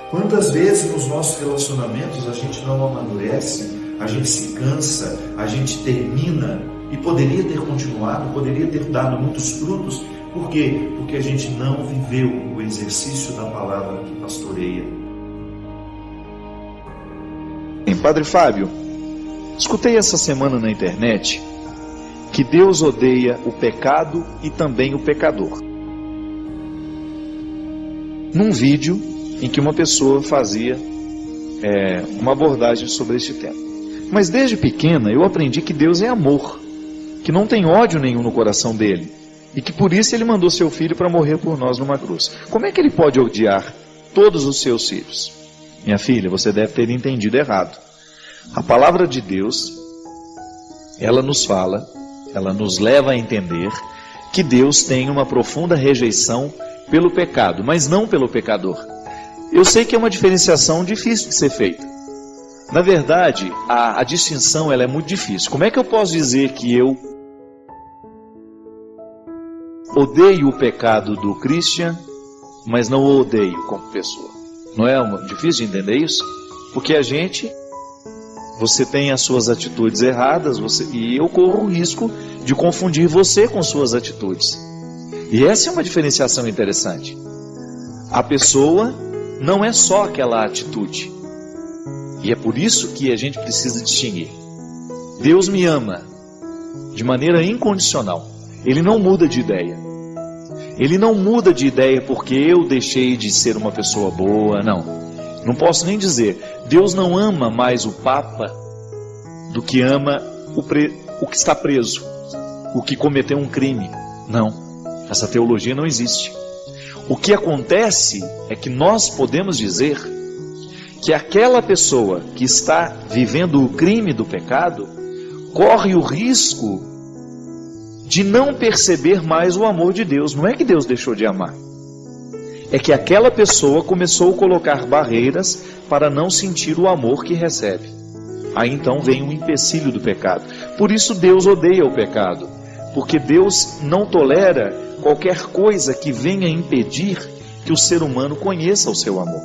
Quantas vezes nos nossos relacionamentos a gente não amadurece, a gente se cansa, a gente termina e poderia ter continuado, poderia ter dado muitos frutos. Por quê? Porque a gente não viveu o exercício da palavra que pastoreia. Padre Fábio, escutei essa semana na internet que Deus odeia o pecado e também o pecador. Num vídeo em que uma pessoa fazia uma abordagem sobre este tema. Mas desde pequena eu aprendi que Deus é amor, que não tem ódio nenhum no coração dele, e que por isso ele mandou seu filho para morrer por nós numa cruz. Como é que ele pode odiar todos os seus filhos? Minha filha, você deve ter entendido errado. A palavra de Deus, ela nos fala, ela nos leva a entender que Deus tem uma profunda rejeição pelo pecado, mas não pelo pecador. Eu sei que é uma diferenciação difícil de ser feita. Na verdade, a distinção ela é muito difícil. Como é que eu posso dizer que eu odeio o pecado do Christian, mas não o odeio como pessoa? Não é difícil de entender isso? Porque você tem as suas atitudes erradas, e eu corro o risco de confundir você com suas atitudes. E essa é uma diferenciação interessante. A pessoa não é só aquela atitude. E é por isso que a gente precisa distinguir. Deus me ama de maneira incondicional. Ele não muda de ideia. Ele não muda de ideia porque eu deixei de ser uma pessoa boa, não. Não posso nem dizer, Deus não ama mais o Papa do que ama o que está preso, o que cometeu um crime. Não, essa teologia não existe. O que acontece é que nós podemos dizer que aquela pessoa que está vivendo o crime do pecado corre o risco de não perceber mais o amor de Deus. Não é que Deus deixou de amar. É que aquela pessoa começou a colocar barreiras para não sentir o amor que recebe. Aí então vem o empecilho do pecado. Por isso Deus odeia o pecado, porque Deus não tolera qualquer coisa que venha impedir que o ser humano conheça o seu amor.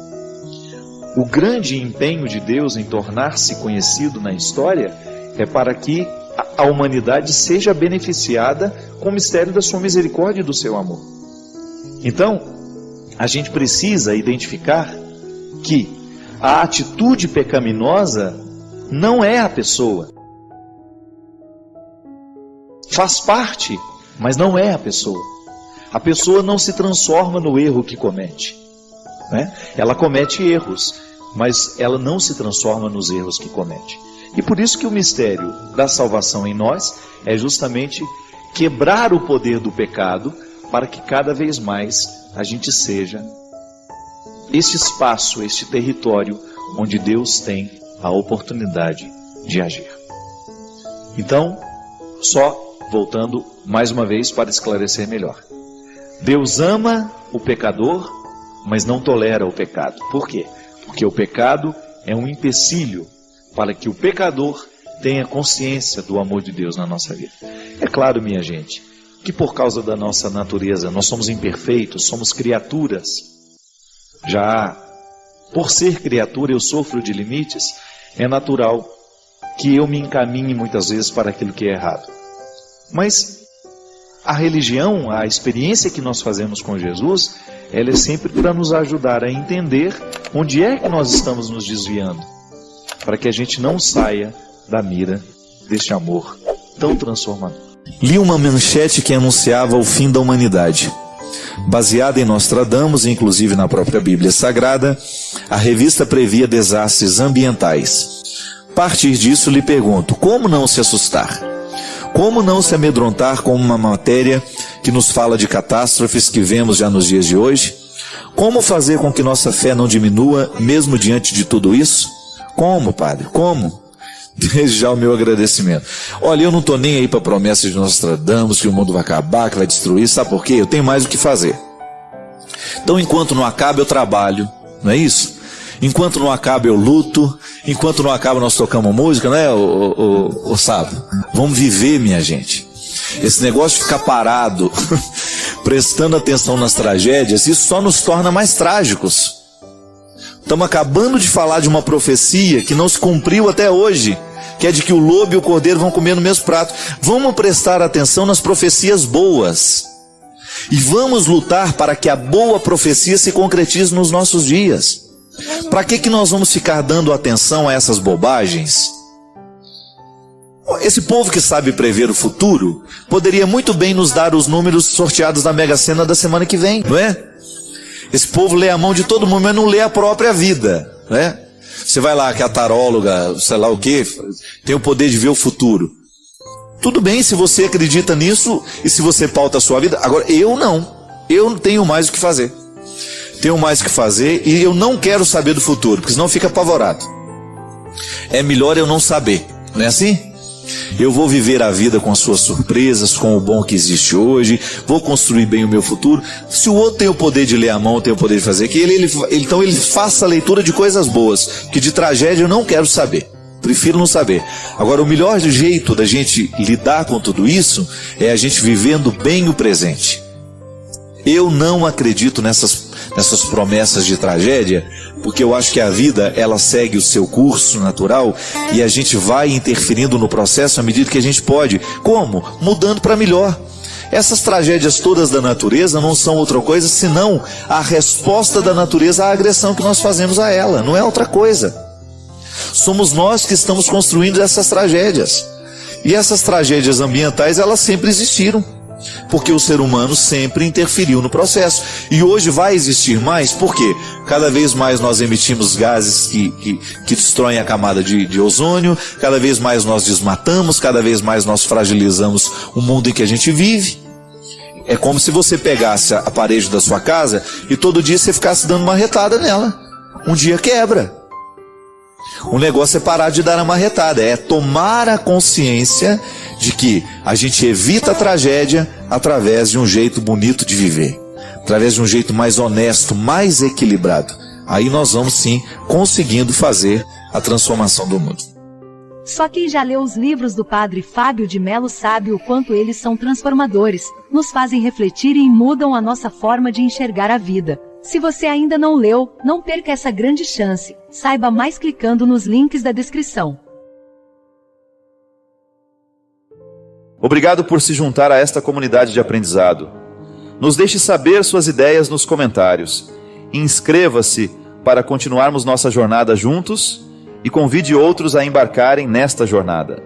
O grande empenho de Deus em tornar-se conhecido na história é para que a humanidade seja beneficiada com o mistério da sua misericórdia e do seu amor. Então, a gente precisa identificar que a atitude pecaminosa não é a pessoa. Faz parte, mas não é a pessoa. A pessoa não se transforma no erro que comete, né? Ela comete erros, mas ela não se transforma nos erros que comete. E por isso que o mistério da salvação em nós é justamente quebrar o poder do pecado, para que cada vez mais a gente seja este espaço, este território onde Deus tem a oportunidade de agir. Então, só voltando mais uma vez para esclarecer melhor. Deus ama o pecador, mas não tolera o pecado. Por quê? Porque o pecado é um empecilho para que o pecador tenha consciência do amor de Deus na nossa vida. É claro, minha gente, que por causa da nossa natureza, nós somos imperfeitos, somos criaturas. Já por ser criatura, eu sofro de limites, é natural que eu me encaminhe muitas vezes para aquilo que é errado. Mas a religião, a experiência que nós fazemos com Jesus, ela é sempre para nos ajudar a entender onde é que nós estamos nos desviando, para que a gente não saia da mira deste amor tão transformador. Li uma manchete que anunciava o fim da humanidade. Baseada em Nostradamus, inclusive na própria Bíblia Sagrada, a revista previa desastres ambientais. A partir disso, lhe pergunto, como não se assustar? Como não se amedrontar com uma matéria que nos fala de catástrofes que vemos já nos dias de hoje? Como fazer com que nossa fé não diminua, mesmo diante de tudo isso? Como, padre? Como? Desde já o meu agradecimento. Olha, eu não estou nem aí para promessas de Nostradamus, que o mundo vai acabar, que vai destruir. Sabe por quê? Eu tenho mais o que fazer. Então, enquanto não acaba, eu trabalho. Não é isso? Enquanto não acaba, eu luto. Enquanto não acaba, nós tocamos música, né, o Sábio? Vamos viver, minha gente. Esse negócio de ficar parado, prestando atenção nas tragédias, isso só nos torna mais trágicos. Estamos acabando de falar de uma profecia que não se cumpriu até hoje, que é de que o lobo e o cordeiro vão comer no mesmo prato. Vamos prestar atenção nas profecias boas. E vamos lutar para que a boa profecia se concretize nos nossos dias. Para que nós vamos ficar dando atenção a essas bobagens? Esse povo que sabe prever o futuro poderia muito bem nos dar os números sorteados da Mega Sena da semana que vem, não é? Esse povo lê a mão de todo mundo, mas não lê a própria vida, né? Você vai lá que a taróloga, sei lá o que, tem o poder de ver o futuro. Tudo bem se você acredita nisso e se você pauta a sua vida. Agora, eu não. Eu tenho mais o que fazer. Tenho mais o que fazer e eu não quero saber do futuro, porque senão fica apavorado. É melhor eu não saber, não é assim? Eu vou viver a vida com as suas surpresas, com o bom que existe hoje, vou construir bem o meu futuro. Se o outro tem o poder de ler a mão, tem o poder de fazer, então ele faça a leitura de coisas boas, que de tragédia eu não quero saber, prefiro não saber. Agora, o melhor jeito da gente lidar com tudo isso é a gente vivendo bem o presente. Eu não acredito nessas promessas de tragédia, porque eu acho que a vida, ela segue o seu curso natural e a gente vai interferindo no processo à medida que a gente pode. Como? Mudando para melhor. Essas tragédias todas da natureza não são outra coisa senão a resposta da natureza à agressão que nós fazemos a ela, não é outra coisa. Somos nós que estamos construindo essas tragédias. E essas tragédias ambientais, elas sempre existiram, porque o ser humano sempre interferiu no processo. E hoje vai existir mais, porque cada vez mais nós emitimos gases que destroem a camada de ozônio, cada vez mais nós desmatamos, cada vez mais nós fragilizamos o mundo em que a gente vive. É como se você pegasse a parede da sua casa e todo dia você ficasse dando uma marretada nela. Um dia quebra. O negócio é parar de dar a marretada, é tomar a consciência de que a gente evita a tragédia através de um jeito bonito de viver, através de um jeito mais honesto, mais equilibrado. Aí nós vamos sim conseguindo fazer a transformação do mundo. Só quem já leu os livros do Padre Fábio de Melo sabe o quanto eles são transformadores, nos fazem refletir e mudam a nossa forma de enxergar a vida. Se você ainda não leu, não perca essa grande chance. Saiba mais clicando nos links da descrição. Obrigado por se juntar a esta comunidade de aprendizado. Nos deixe saber suas ideias nos comentários. Inscreva-se para continuarmos nossa jornada juntos e convide outros a embarcarem nesta jornada.